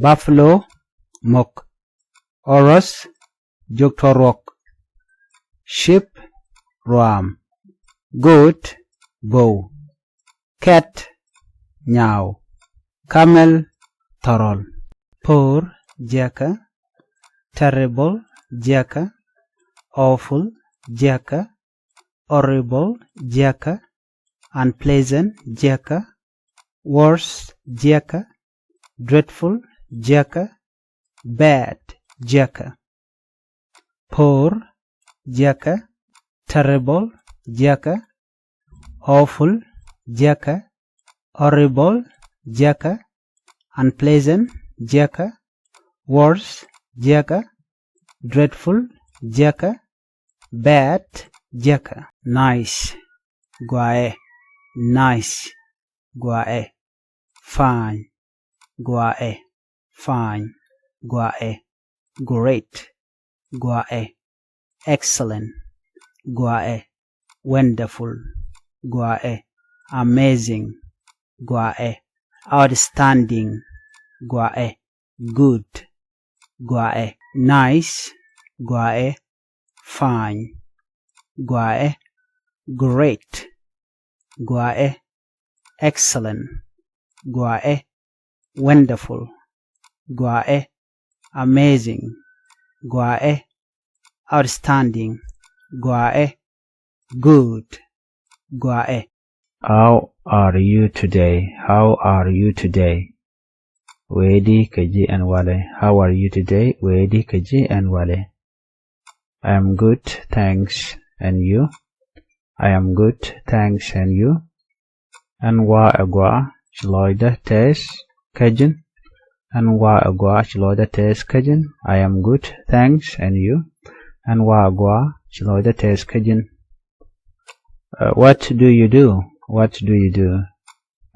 buffalo mok oros jok torok sheep ram goat bow cat meow camel torol poor jaka terrible jaka awful jaka horrible jaka unpleasant jaka worse jaka dreadful jaka bad jaka poor jaka terrible jaka awful jaka horrible jaka unpleasant jaka worse jaka dreadful jaka bad jaka nice guae nice guae fine guae fine guae great guae excellent guae wonderful guae amazing guae outstanding guae good guae nice guae fine guae great guae excellent guae wonderful guae amazing guae outstanding guae good guae how are you today how are you today wedi kaji and wale how are you today wedi kaji and wale I am good thanks and you I am good thanks and you anwa agwa shloida tes kajin anwa agwa shloida tes kajin I am good thanks and you anwa agwa shloida tes kajin what do you do what do you do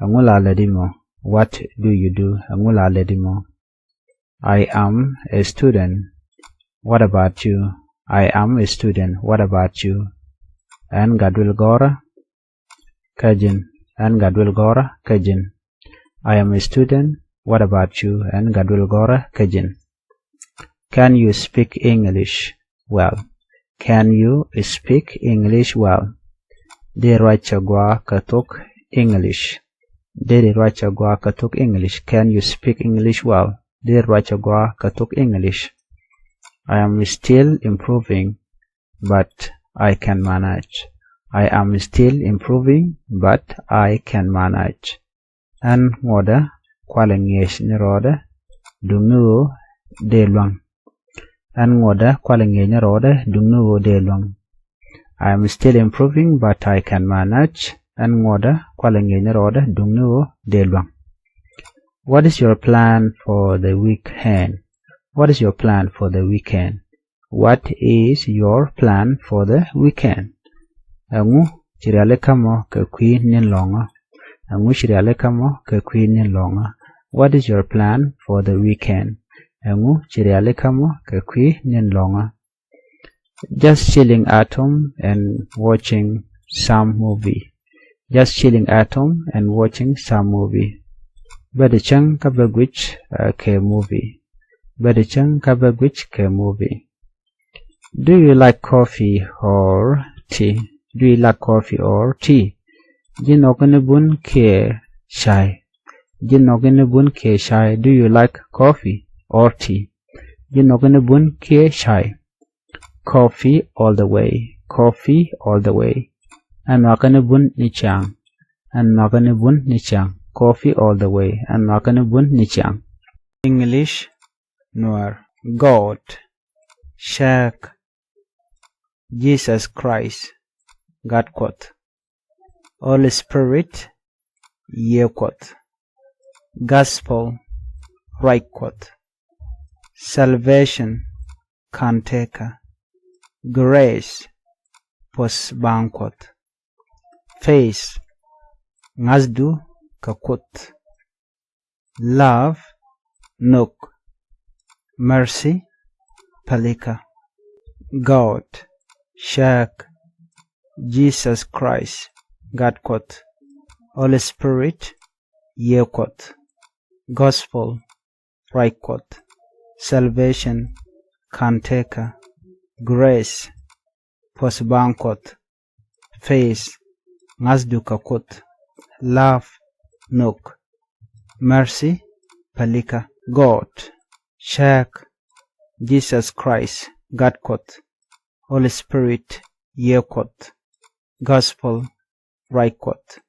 angula ladimo what do you do angula ladimo I am a student what about you I am a student what about you an gadwil gora kajin an gadwil gora kajin I am a student what about you an gadwil gora kajin can you speak English well can you speak English well de rachagwa katok English de rachagwa katok English can you speak English well de rachagwa katok English I am still improving but I can manage I am still improving but I can manage an ngoda kwalengesh niroda dungnu delwang an ngoda kwalengesh niroda dungnu delwang I am still improving but I can manage an ngoda kwalengesh niroda dungnu delwang what is your plan for the weekend what is your plan for the weekend what is your plan for the weekend angu chiriale kamo ke kui nin longa. Angu chiriale kamo ke kui nin longa. What is your plan for the weekend? Angu chiriale kamo ke kui nin longa. Just chilling at home and watching some movie. Just chilling at home and watching some movie. Badachang kabagwich ke movie. Badachang kabagwich ke movie. Do you like coffee or tea? Do you like coffee or tea? Jinogane ke chai. Jinogane ke chai. Do you like coffee or tea? Jinogane ke chai. Coffee all the way. Coffee all the way. Anwakane nichang. Anwakane nichang. Coffee all the way. Anwakane nichang. English Nuer. God. Shak. Jesus Christ. God quote. Holy Spirit. Ye quote. Gospel. Right quote. Salvation. Kanteka. Grace. Post banquet. Face. Ngazdu kakut. Love. Nuk. Mercy. Palika. God. Shak. Jesus Christ. God quote. Holy Spirit. Ye quote. Gospel. Right quote. Salvation. Kanteka. Grace. Post banquet. Face. Ngazduka quote. Love. Nuk. Mercy. Palika. God. Shak. Jesus Christ. God quote. Holy Spirit. Ye quote. Gospel. Right quote.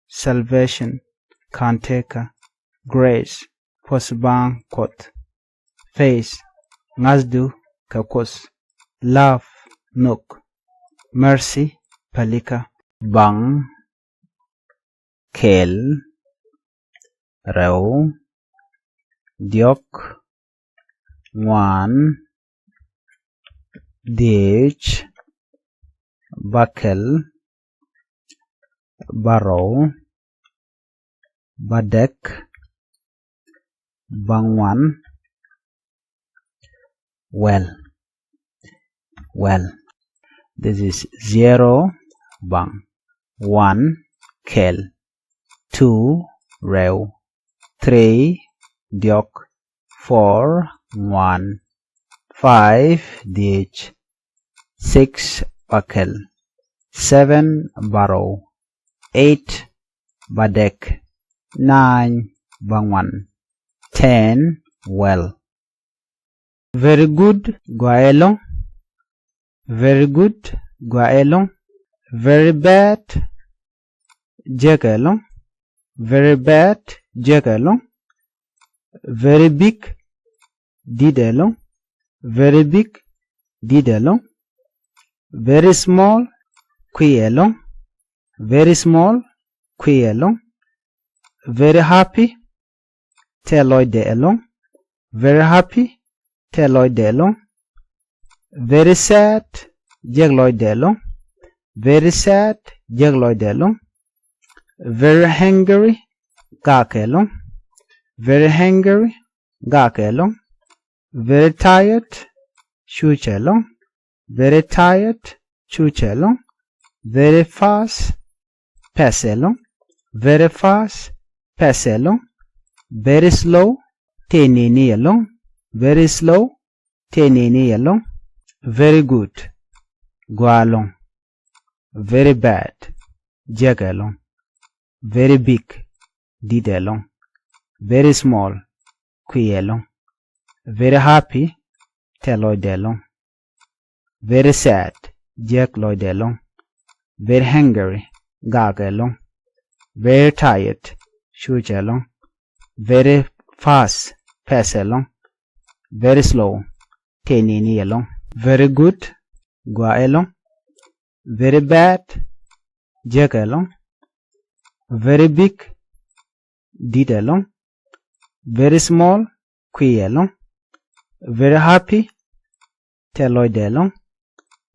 Salvation. Kanteka. Grace. Post banquet. Face. Ngazdu kakos. Love. Nuk. Mercy. Palika. Bang. Kel. Reu. Diok. Wan. Dich. Bakel. Barrow. Badek. Bangwan. Well. This is 0 bang. 1 kel. 2 rew. 3 diok. 4 1. 5 dich. 6 bakel. 7 barrow. 8 badek. 9 bangwan. 10 well. Very good. Guaelong. Very good. Guaelong. Very bad. Jekalong. Very bad. Jekalong. Very big. Didelong. Very big. Didelong. Very small. Quielong. Very small. Quielong. Very happy. Teloidelong. Very happy. Teloidelong. Very sad. Jegloidelong. Very sad. Jegloidelong. Very hungry. Gakelong. Very hungry. Gakelong. Very tired. Chuchelong. Very tired. Chuchelong. Very fast. Peselong. Very fast. Peselong. Very slow. Teninielong. Very slow. Teninielong. Very good. Gualong. Very bad. Jagalong. Very big. Didelong. Very small. Quielong. Very happy. Teloidelong. Very sad. Jekloidelong. Very hungry. Gagelong. Very tired. Shujelong. Very fast. Peselong. Very slow. Teninielong. Very good. Guaelong. Very bad. Jekalong. Very big. Didelong. Very small. Quielong. Very happy. Teloidelong.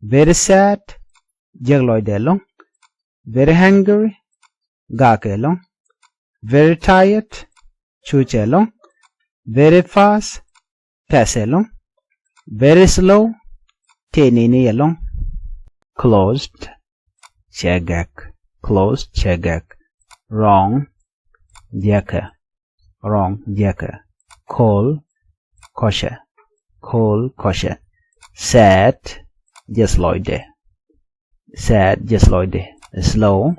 Very sad. Jegloidelong. very hungry, gakelong, very tired, chuchelong, very fast, paselong, very slow, teniniyelong, closed, chegak, closed, chegak, wrong, jaka, wrong, jaka, cold, kosher, cold, kosher, sad, jesloide, sad, jesloide, slow,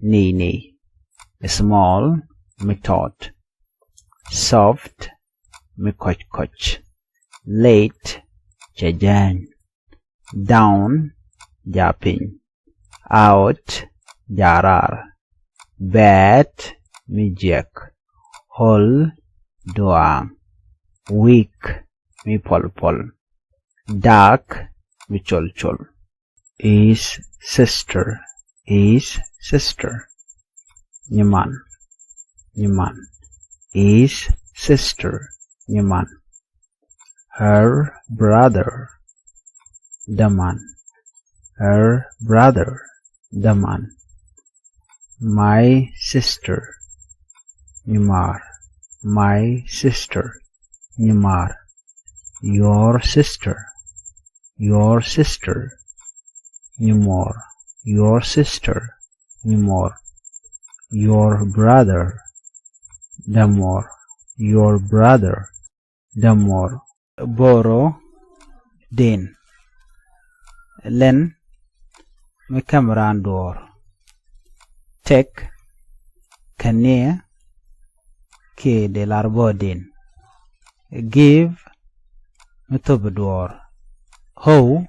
ni, small, method, soft, mikoch, late, chajan, down, japin, out, jarar, bad, mijek, whole, doang, weak, mi pol, dark, mi chol, is sister, nyaman, is sister, nyaman, her brother, daman, her brother, daman, my sister, nyamar, my sister, nyamar, your sister, nyamor, your sister, nyamor, your brother, damor, your brother, damor, boro, din, len, me cameran door, take, kane, ke de larbo din, give, me tobador, ho,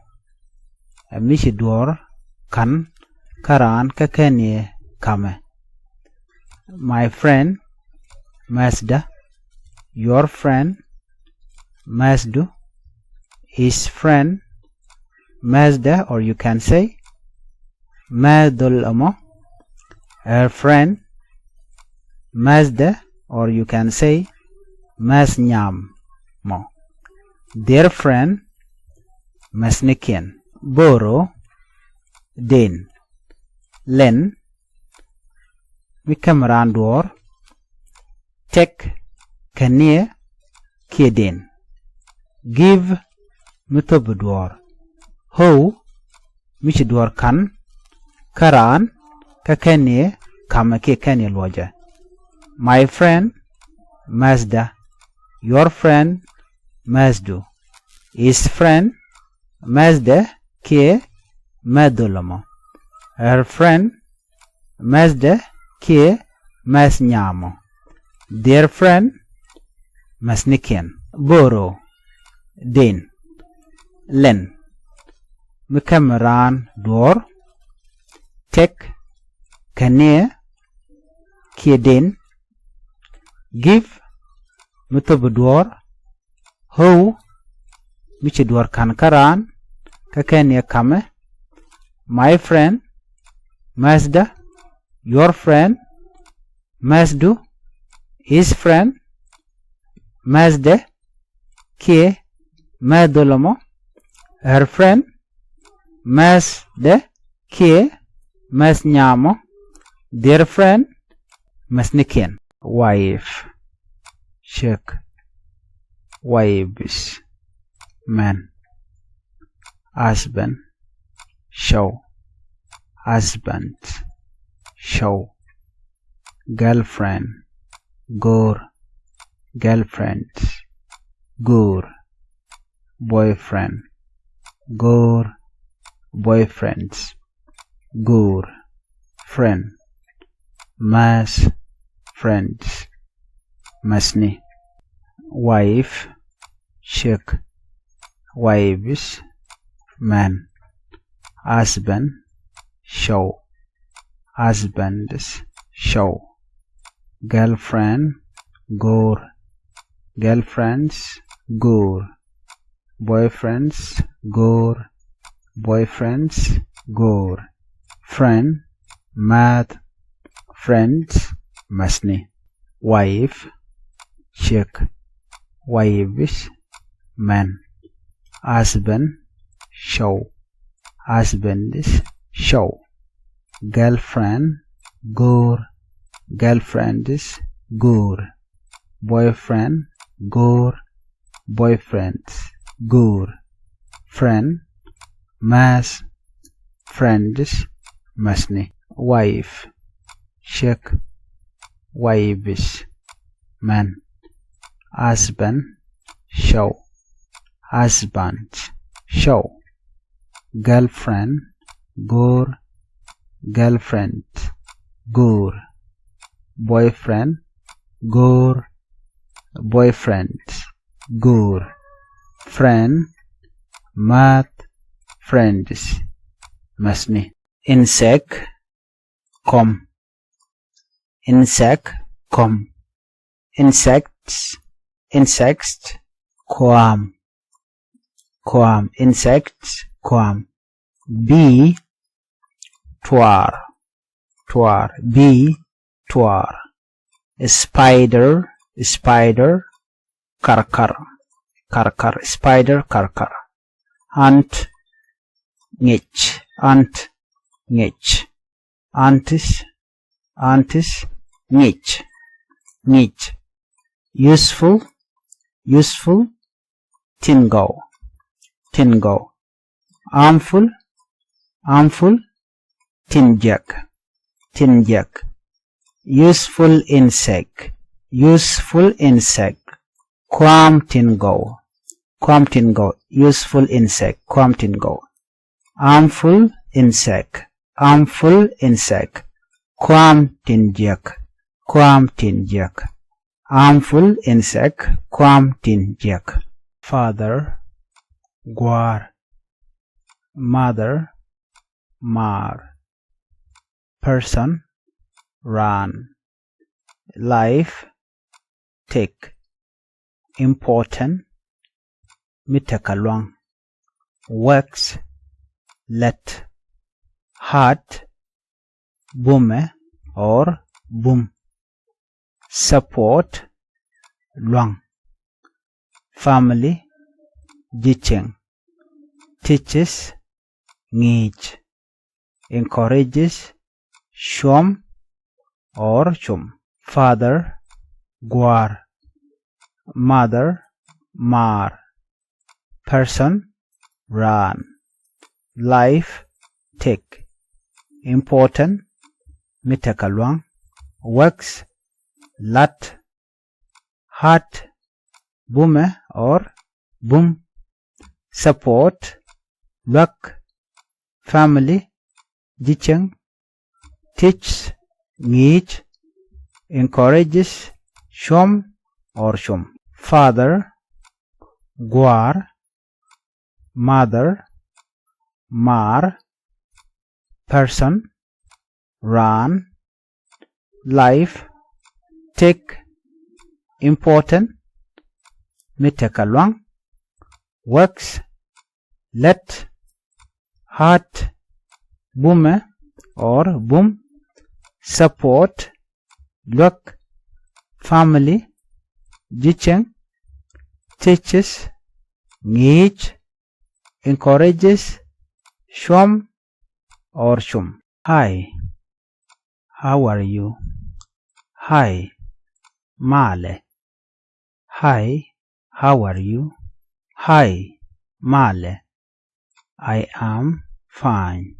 mishi door, kan, karan, kakane, kame, my friend, Mazda, your friend, Mazdu, his friend, Mazda, or you can say Mazdul Amo, her friend, Mazda, or you can say Maznyam Mo, their friend, Masnikian, Boro, Din, Len, Mikamarandor, Tek, Kania, Kedin, give, Mutobudwar, Ho, Michidwar Kan, Karan, Kakane, Kamake Kanye Loja, my friend, Mazda, your friend, Mazdu, his friend, Mazda, Ke, Madulamo, her friend, Mazda, Ke, Masnyamo, their friend, Masnikian, Boro, Din, Len, Mikameran, Dor, Tek, Kane, Kedin, give, Mutobudor, Ho, Michidwar Kankaran, Kakania Kame, my friend, Mazda, your friend, Mazdu, his friend, Mazde, Ke, Madolomo, her friend, Mazde, Ke, Masnyamo, their friend, Masnikian, wife, shek, wives, man, husband, show, husband, show, girlfriend, gore, girlfriends, gore, boyfriend, gore, boyfriends, gore, friend, mas, friends, masni, wife, shek, wives, man, husband, show, husbands, show, girlfriend, gore, girlfriends, gore, boyfriends, gore, boyfriends, gore, friend, mad, friends, masni, wife, shek, wives, man, husband, show, husbands, show, girlfriend, gur, girlfriends, gur, boyfriend, gur, boyfriends, gur, friend, mas, friends, masni, wife, shek, wives, man, husband, show, husband, show, girlfriend, gur, girlfriend, gur, boyfriend, gur, boyfriend, gur, friend, mat, friends, masni, insect, com, insect, com, insects, insects, quam, quam, insects, quam, bee, twar, twar, bee, twar, spider, spider, karkar, karkar, spider, karkar, ant, ngich, ant, ngich, antis, antis, ngich, ngich, useful, useful, tingo, tingo, harmful, harmful, tinjak, tinjak, useful insect, useful insect, quam tingo, quam tingo, useful insect, quam tingo, harmful insect, harmful insect, quam tinjak, quam tinjak, harmful insect, quam tinjak, father, guar, mother, mar, person, run, life, take, important, mitakalwang, works, let, heart, bume or boom, support, luang, family, jicheng, teaches, ngij, encourages, shom or chum, father, guar, mother, mar, person, run, life, take, important, mitakalwang, works, lat, heart, bume or boom, support, luck, family, jicheng, teach, ngij, encourages, shom or shum, father, guar, mother, mar, person, run, life, take, important, mitakalwang, works, let, heart, bume or boom, support, luck, family, jicheng, teaches, ngij, encourages, shom or shum. Hi, how are you? Hi, male. Hi, how are you? Hi, male. I am fine.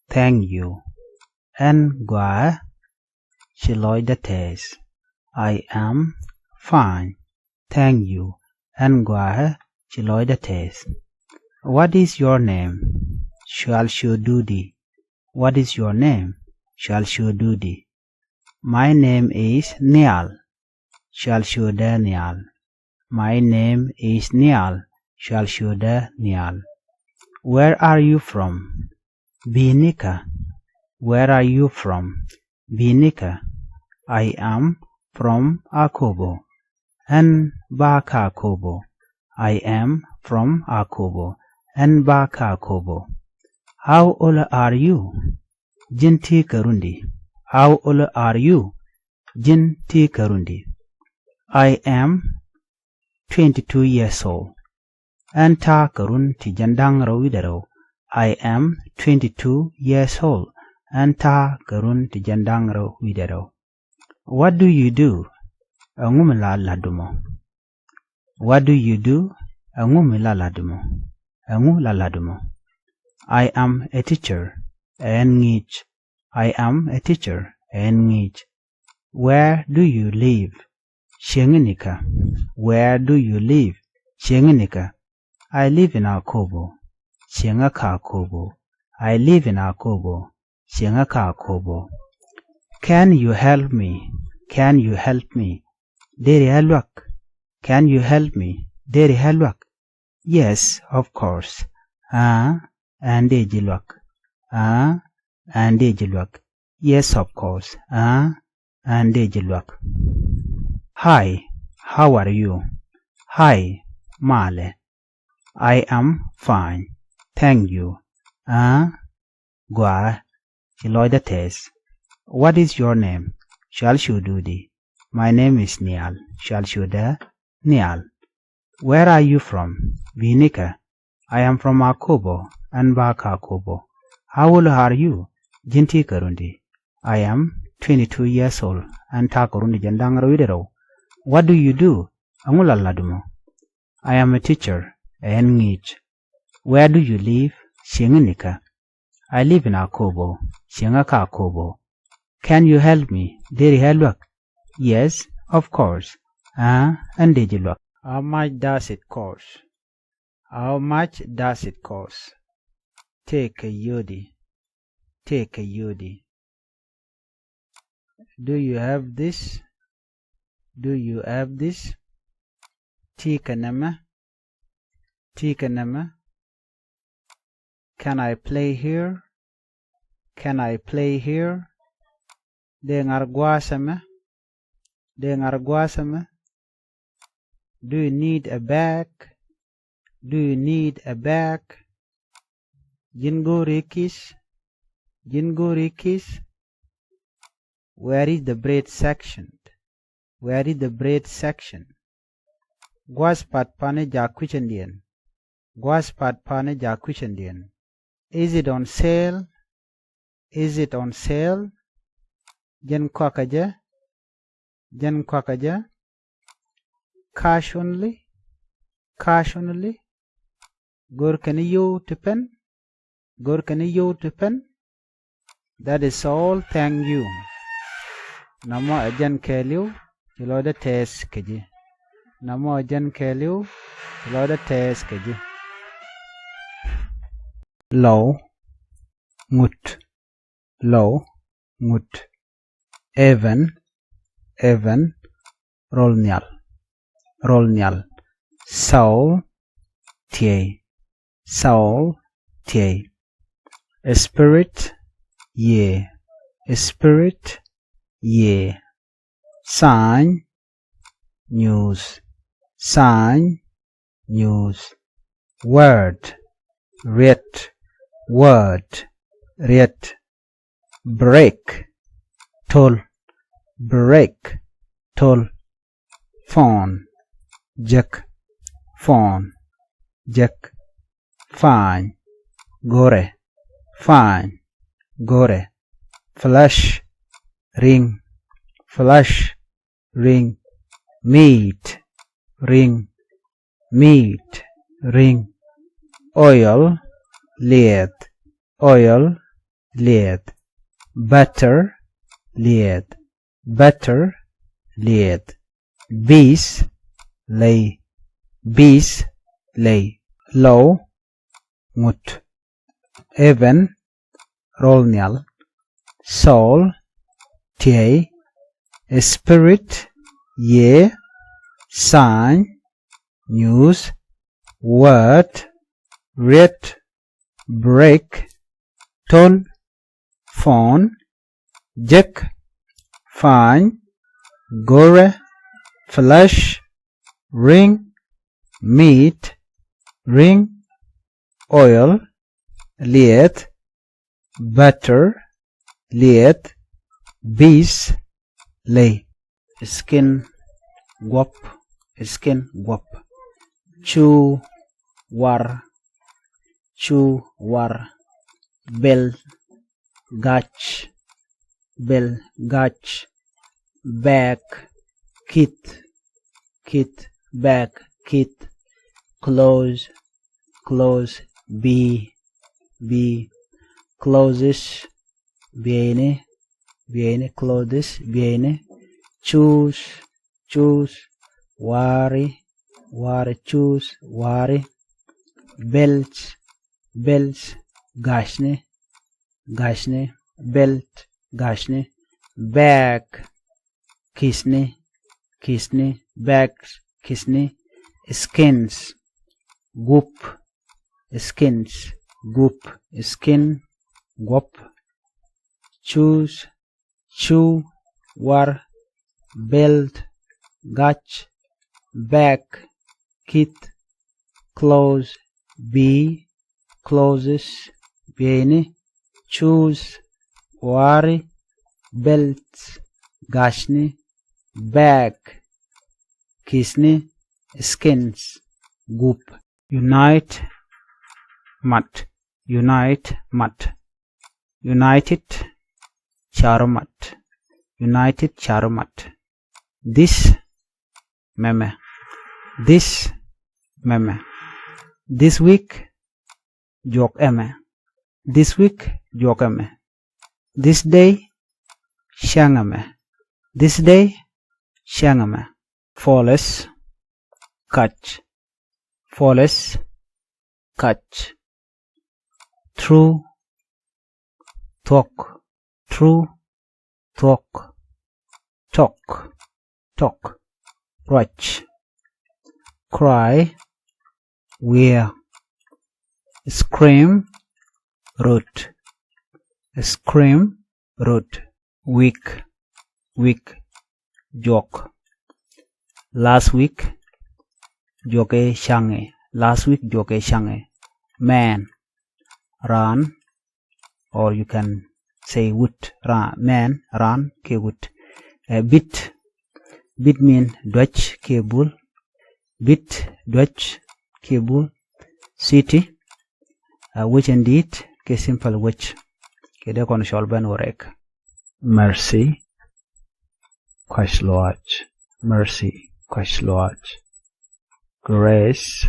Thank you. En gua chiloidates. I am fine. Thank you. En gua chiloidates. What is your name? Shalshududi. What is your name? Shalshududi. My name is Nial. Shalshuda Nial. My name is Nial. Shalshuda Nial. Where are you from? Binika. Where are you from? Binika. I am from Akobo. En Baka Akobo. I am from Akobo. En Baka Akobo. How old are you? Jinti Karundi. How old are you? Jinti Karundi. I am 22 years old. Anta Karun Tijandang Rawidaro. I am 22 years old. anta karun tijandangro widero. What do you do? Angumla ladumo. What do you do? Angumla ladumo. Angula ladumo. I am a teacher. Engich. I am a teacher. Engich. Where do you live? Shengenika. Where do you live? Shengenika. I live in Akobo. Shengaka Akobo. I live in Akobo. Shengaka Akobo. Can you help me? Can you help me? Deri halwak. Can you help me? Deri halwak. Yes, of course. Ande jilwak. Ande jilwak. Yes, of course. Ande jilwak. Hi, how are you? Hi, Male. I am fine. Thank you. Gwa. Chiloida test. What is your name? Shalshududi. My name is Nial. Shalshuda. Nial. Where are you from? Vinika. I am from Akobo. Anbaka Akobo. How old are you? Jinti Karundi. I am 22 years old. Anta Karundi Jandangaruidero. What do you do? Angula ladumo. I am a teacher. Engich. Where do you live? Shengenika. I live in Akobo. Shengaka Akobo. Can you help me? Deri helwak. Yes, of course. And dejilwak. How much does it cost? How much does it cost? Take a yodi. Take a yodi. Do you have this? Do you have this? Tika nama. Tika nama. Can I play here? Can I play here? Dengar guasama. Dengar guasama. Do you need a bag? Do you need a bag? Jingo rikis. Jingo rikis. Where is the bread section? Where is the bread section? Guaspat pane jakuchendian. Guaspat pane jakuchendian. Is it on sale? Is it on sale? Jan kwakaja. Jan kwakaja. Cash only. Cash only. Gorkaniyo tipen. Gorkaniyo tipen. That is all. Thank you. Namo ajan keliu. Jiloda test keji. Namo ajan keliu. Jiloda test keji. Low. Ngut. Low. Ngut. Even. Even. Rolnyal. Rolnyal. Soul. Tie. Soul. Tie. A spirit. Ye. A spirit. Ye. Sign. News. Sign. News. Word. Writ. Word. Writ. Break. Toll. Break. Toll. Phone. Jack. Phone. Jack. Fine. Gore. Fine. Gore. Flush. Ring. Flush. Ring. Meat. Ring. Meat. Ring. Oil. Lead. Oil. Lead. Butter. Lead. Butter. Lead. Bees. Lay. Bees. Lay. Low. Ngut. Even. Rolnyal. Soul. Tie. Spirit. Ye. Sign. News. Word. Writ. Break. Toll. Phone. Jack. Fine. Gore. Flush. Ring. Meat. Ring. Oil. Lead. Butter. Lead. Bees. Lay. Skin. Guap. Skin. Guap. Chew. War. Chew. War. Bell. gach, bell, gach, back, kit, back, kit, close, be, closes, viene, closes, viene, choose, wari, choose, wari, belt, gashne, belt, gashne, back, kisne, back, kisne, skins, goop, skin, gop, choose, chew, war, belt, gach, back, kit, close, be, closes, viene, choose, wari, belt, gashne, back, kisne, skins, goop, unite, mat, united, charumat, this meme, this week jok eme, this day shangame, falles, catch, true, talk, watch, cry, wear, scream, root, week, joke, last week joke shange, man, run, or you can say wood, man, run, ke wood, bit mean Dutch, ke bull, Dutch, ke bull, city, which indeed, ke simple which, ke de kon sholben orek, mercy, grace,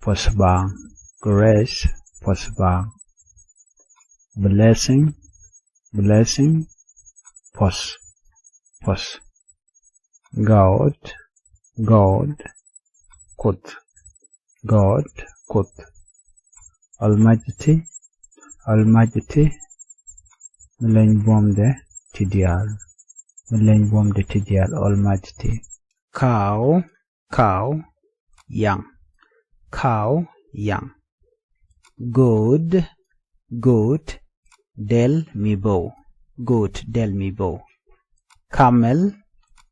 posbang, blessing, pos, God, kut, almighty, meleng bom de tidial, almighty, cow, young, good, del mi bow, camel,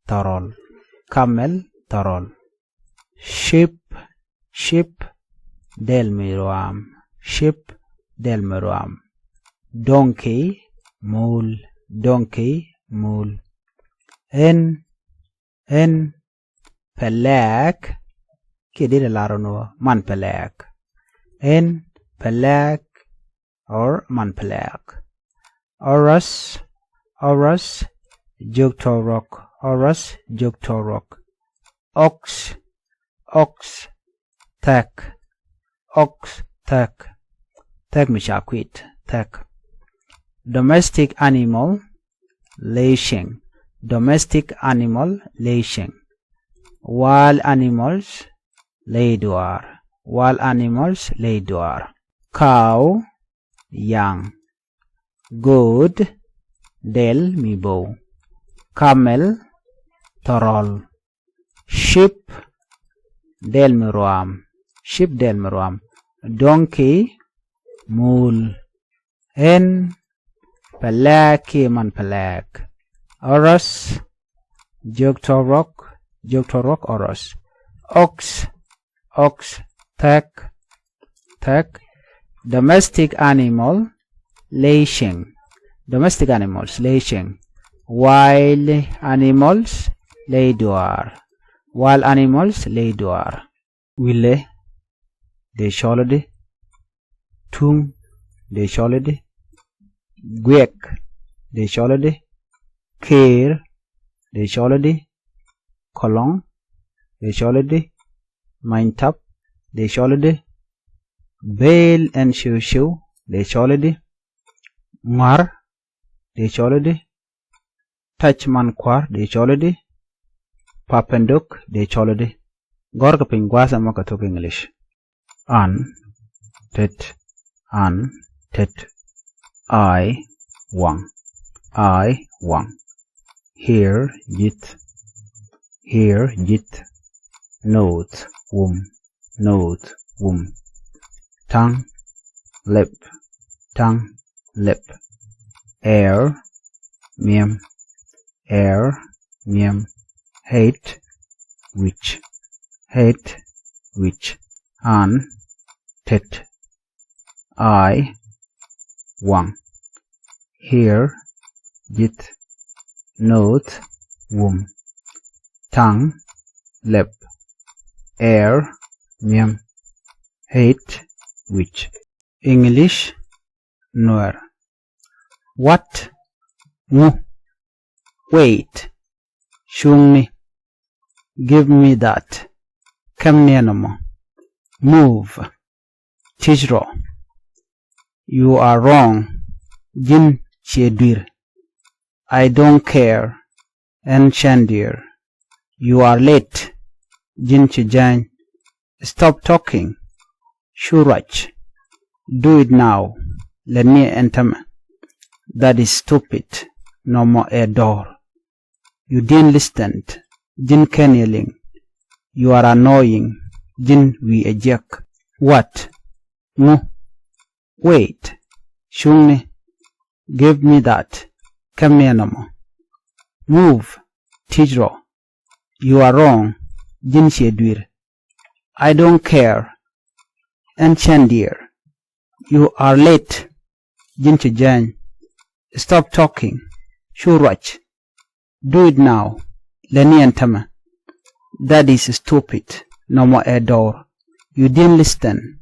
tarol, sheep, del mi roam, donkey, mule, en, pelak, kidira larono, man pelak, en, pelak, or man pelak, oras, jogtorok, ox, tak, mishakwit, tak, domestic animal, lashing, wild animals, leiduar, cow, young, good, del mi bow, camel, torol, sheep, del mi roam, donkey, mule, hen, pelak, man pelak, oros, jogtorok, oros, ox, tak, domestic animals, lashing, wild animals, leiduar, wille, de sholode, tung, de sholode, gwek de cholode kir de cholode kolong de cholode maintap de cholode bale and shushu de cholode mar de cholode touchman kwar de cholode papenduk de cholode gorga pingwasa maka Thok English an tet I wang here jit note wum tongue lip air miam hate which an tet I wang here jit note wum tongue lip air miam hate which English Nuer what mu wait shungni give me that kamnenamo move tijro you are wrong jin chedir I don't care and chandir you are late jin chijan stop talking shurach do it now let me enter that is stupid no more a door you didn't listen jin kenyeling you are annoying jin we ejek what mu wait shungni give me that kamnenamo move tijro you are wrong jin chedir I don't care and chandir you are late jin chijan stop talking shurach do it now lenientama that is stupid no more a door you didn't listen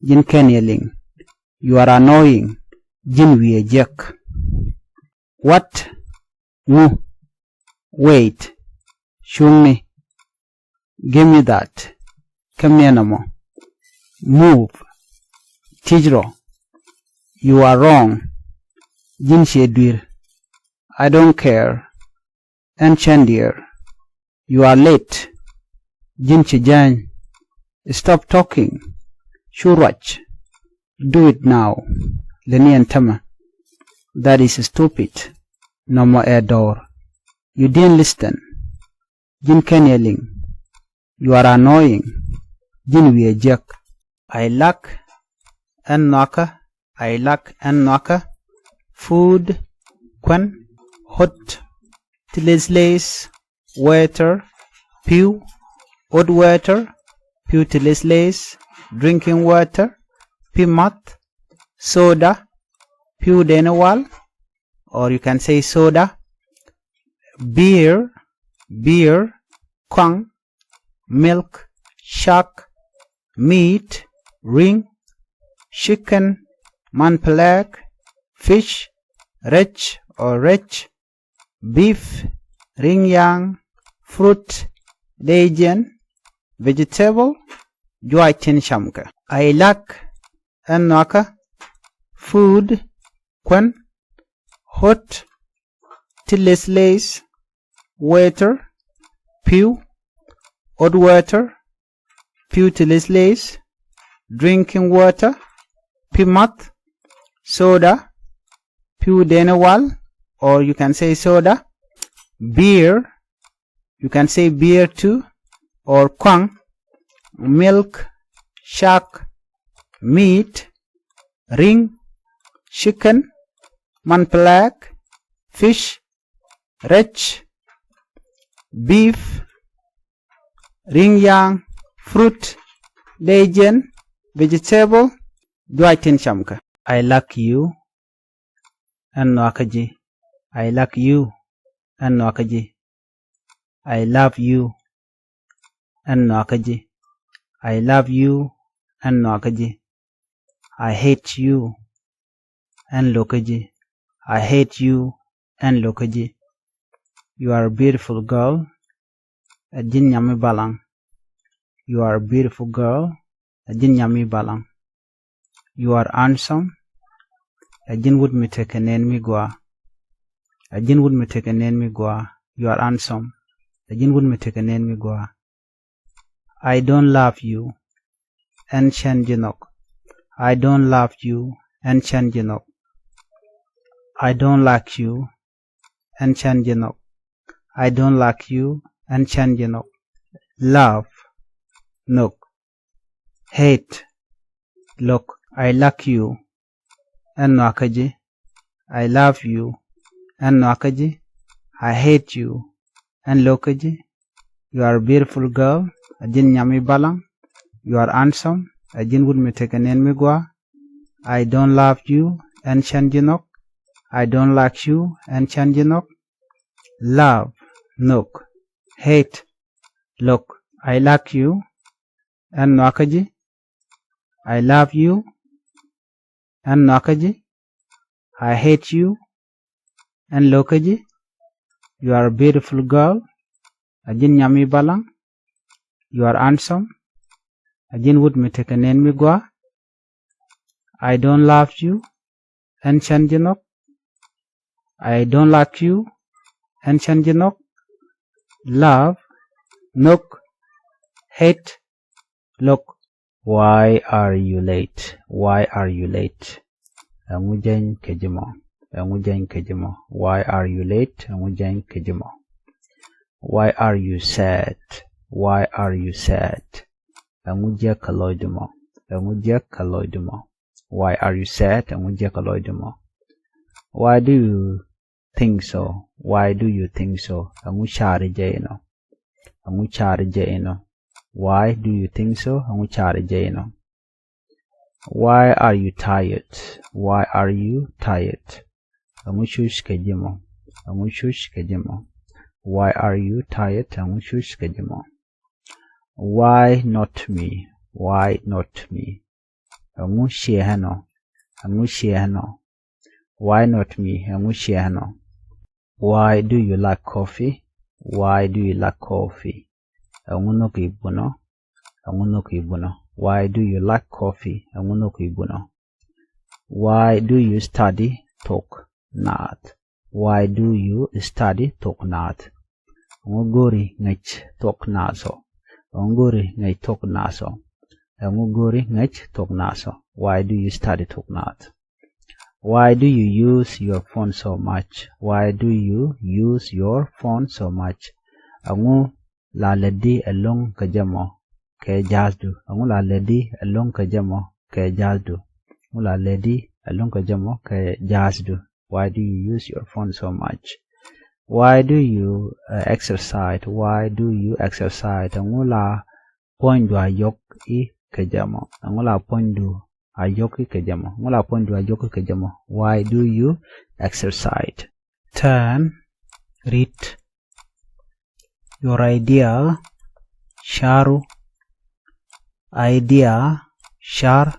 jin kenyeling you are annoying jin we ejek what mu wait shungni give me that kamnenamo move tijro you are wrong jin chedir I don't care and chandir you are late jin chijan stop talking shurach do it now lenientama that is stupid no more a door you didn't listen jin kenyeling you are annoying jin we ejek I lack and naka food kwan hot tilesles water pew hot water pew tilesles drinking water pimat soda pew denewal or you can say soda beer kwang milk shark meat ring chicken manpelak fish rich or rich beef ring yang fruit dagen vegetable juaitin shamka I lack and naka food kwan hot tilesles water pew hot water pew tilesles drinking water pimat soda pew denewal or you can say soda beer you can say beer too or kwang milk shark meat ring chicken manpelak fish rich beef ring yang fruit dagen vegetable duaitin shamka I like you and wakaji I like you and wakaji I love you and wakaji I love you and wakaji I hate you and lokaji I hate you and lokaji. You are a beautiful girl. Ajin nyami balang. You are a beautiful girl. Ajin nyami balang. You are handsome. Ajin would me take an enemy gua. Ajin would me take an enemy gua. You are handsome. Ajin would me take an enemy gua. I don't love you and changinok. I don't love you and changinok. I don't like you and changinok. I don't like you and changinok. Love, nok. Hate, look. I like you and nwakaji. I love you and nwakaji. I hate you and lokaji. You are a beautiful girl. Ajin nyami balang. You are handsome. Ajin would me take an enemy gua. I don't love you and changinok. I don't like you and changinok. Love, nok. Hate, look. I like you and nwakaji. I love you and nwakaji. I hate you and lokaji. You are a beautiful girl. Ajin nyami balang. You are handsome. Ajin would me take an enemy gua. I don't love you and changinok. I don't like you and changinok. Love, nok. Hate, look. Why are you late? Why are you late? Angujain kejimo. Angujain kejimo. Why are you late? Angujain kejimo. Why are you sad? Why are you sad? Angujia kaloidimo. Angujia kaloidimo. Why are you sad? Angujia kaloidimo. Why do you think so? Why do you think so? Anguchari jaino. Anguchari jaino. Why do you think so? Anguchari jaino. Why are you tired? Why are you tired? Anguchush kejimo. Anguchush kejimo. Why are you tired? Anguchush kejimo. Why not me? Why not me? Angushihano. Angushihano. Why not me? Angushihano. Why do you like coffee? Why do you like coffee? Angunoki buno. Angunoki buno. Why do you like coffee? Angunoki buno. Why do you study Thok Nath? Why do you study Thok Nath? Angugori ngach Thok Naso. Angugori ngach Thok Naso. Angugori ngach Thok Naso. Why do you study Thok Nath? Why do you use your phone so much? Why do you use your phone so much? Angu la ledi along kajamo ke jazdu. Angu la ledi along kajamo ke jazdu. Angu la ledi along kajamo ke jazdu. Why do you use your phone so much? Why do you exercise? Why do you exercise? Angu la point do ayok I kajamo. Angu la point do ayok I kajamo. Angu la point do ayok I kajamo. Why do you exercise? Turn, read your idea, sharu, idea, shar,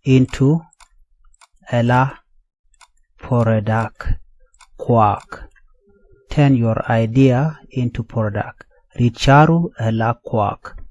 into, ela, product, quark. Turn your idea into product. Richaru ela quark.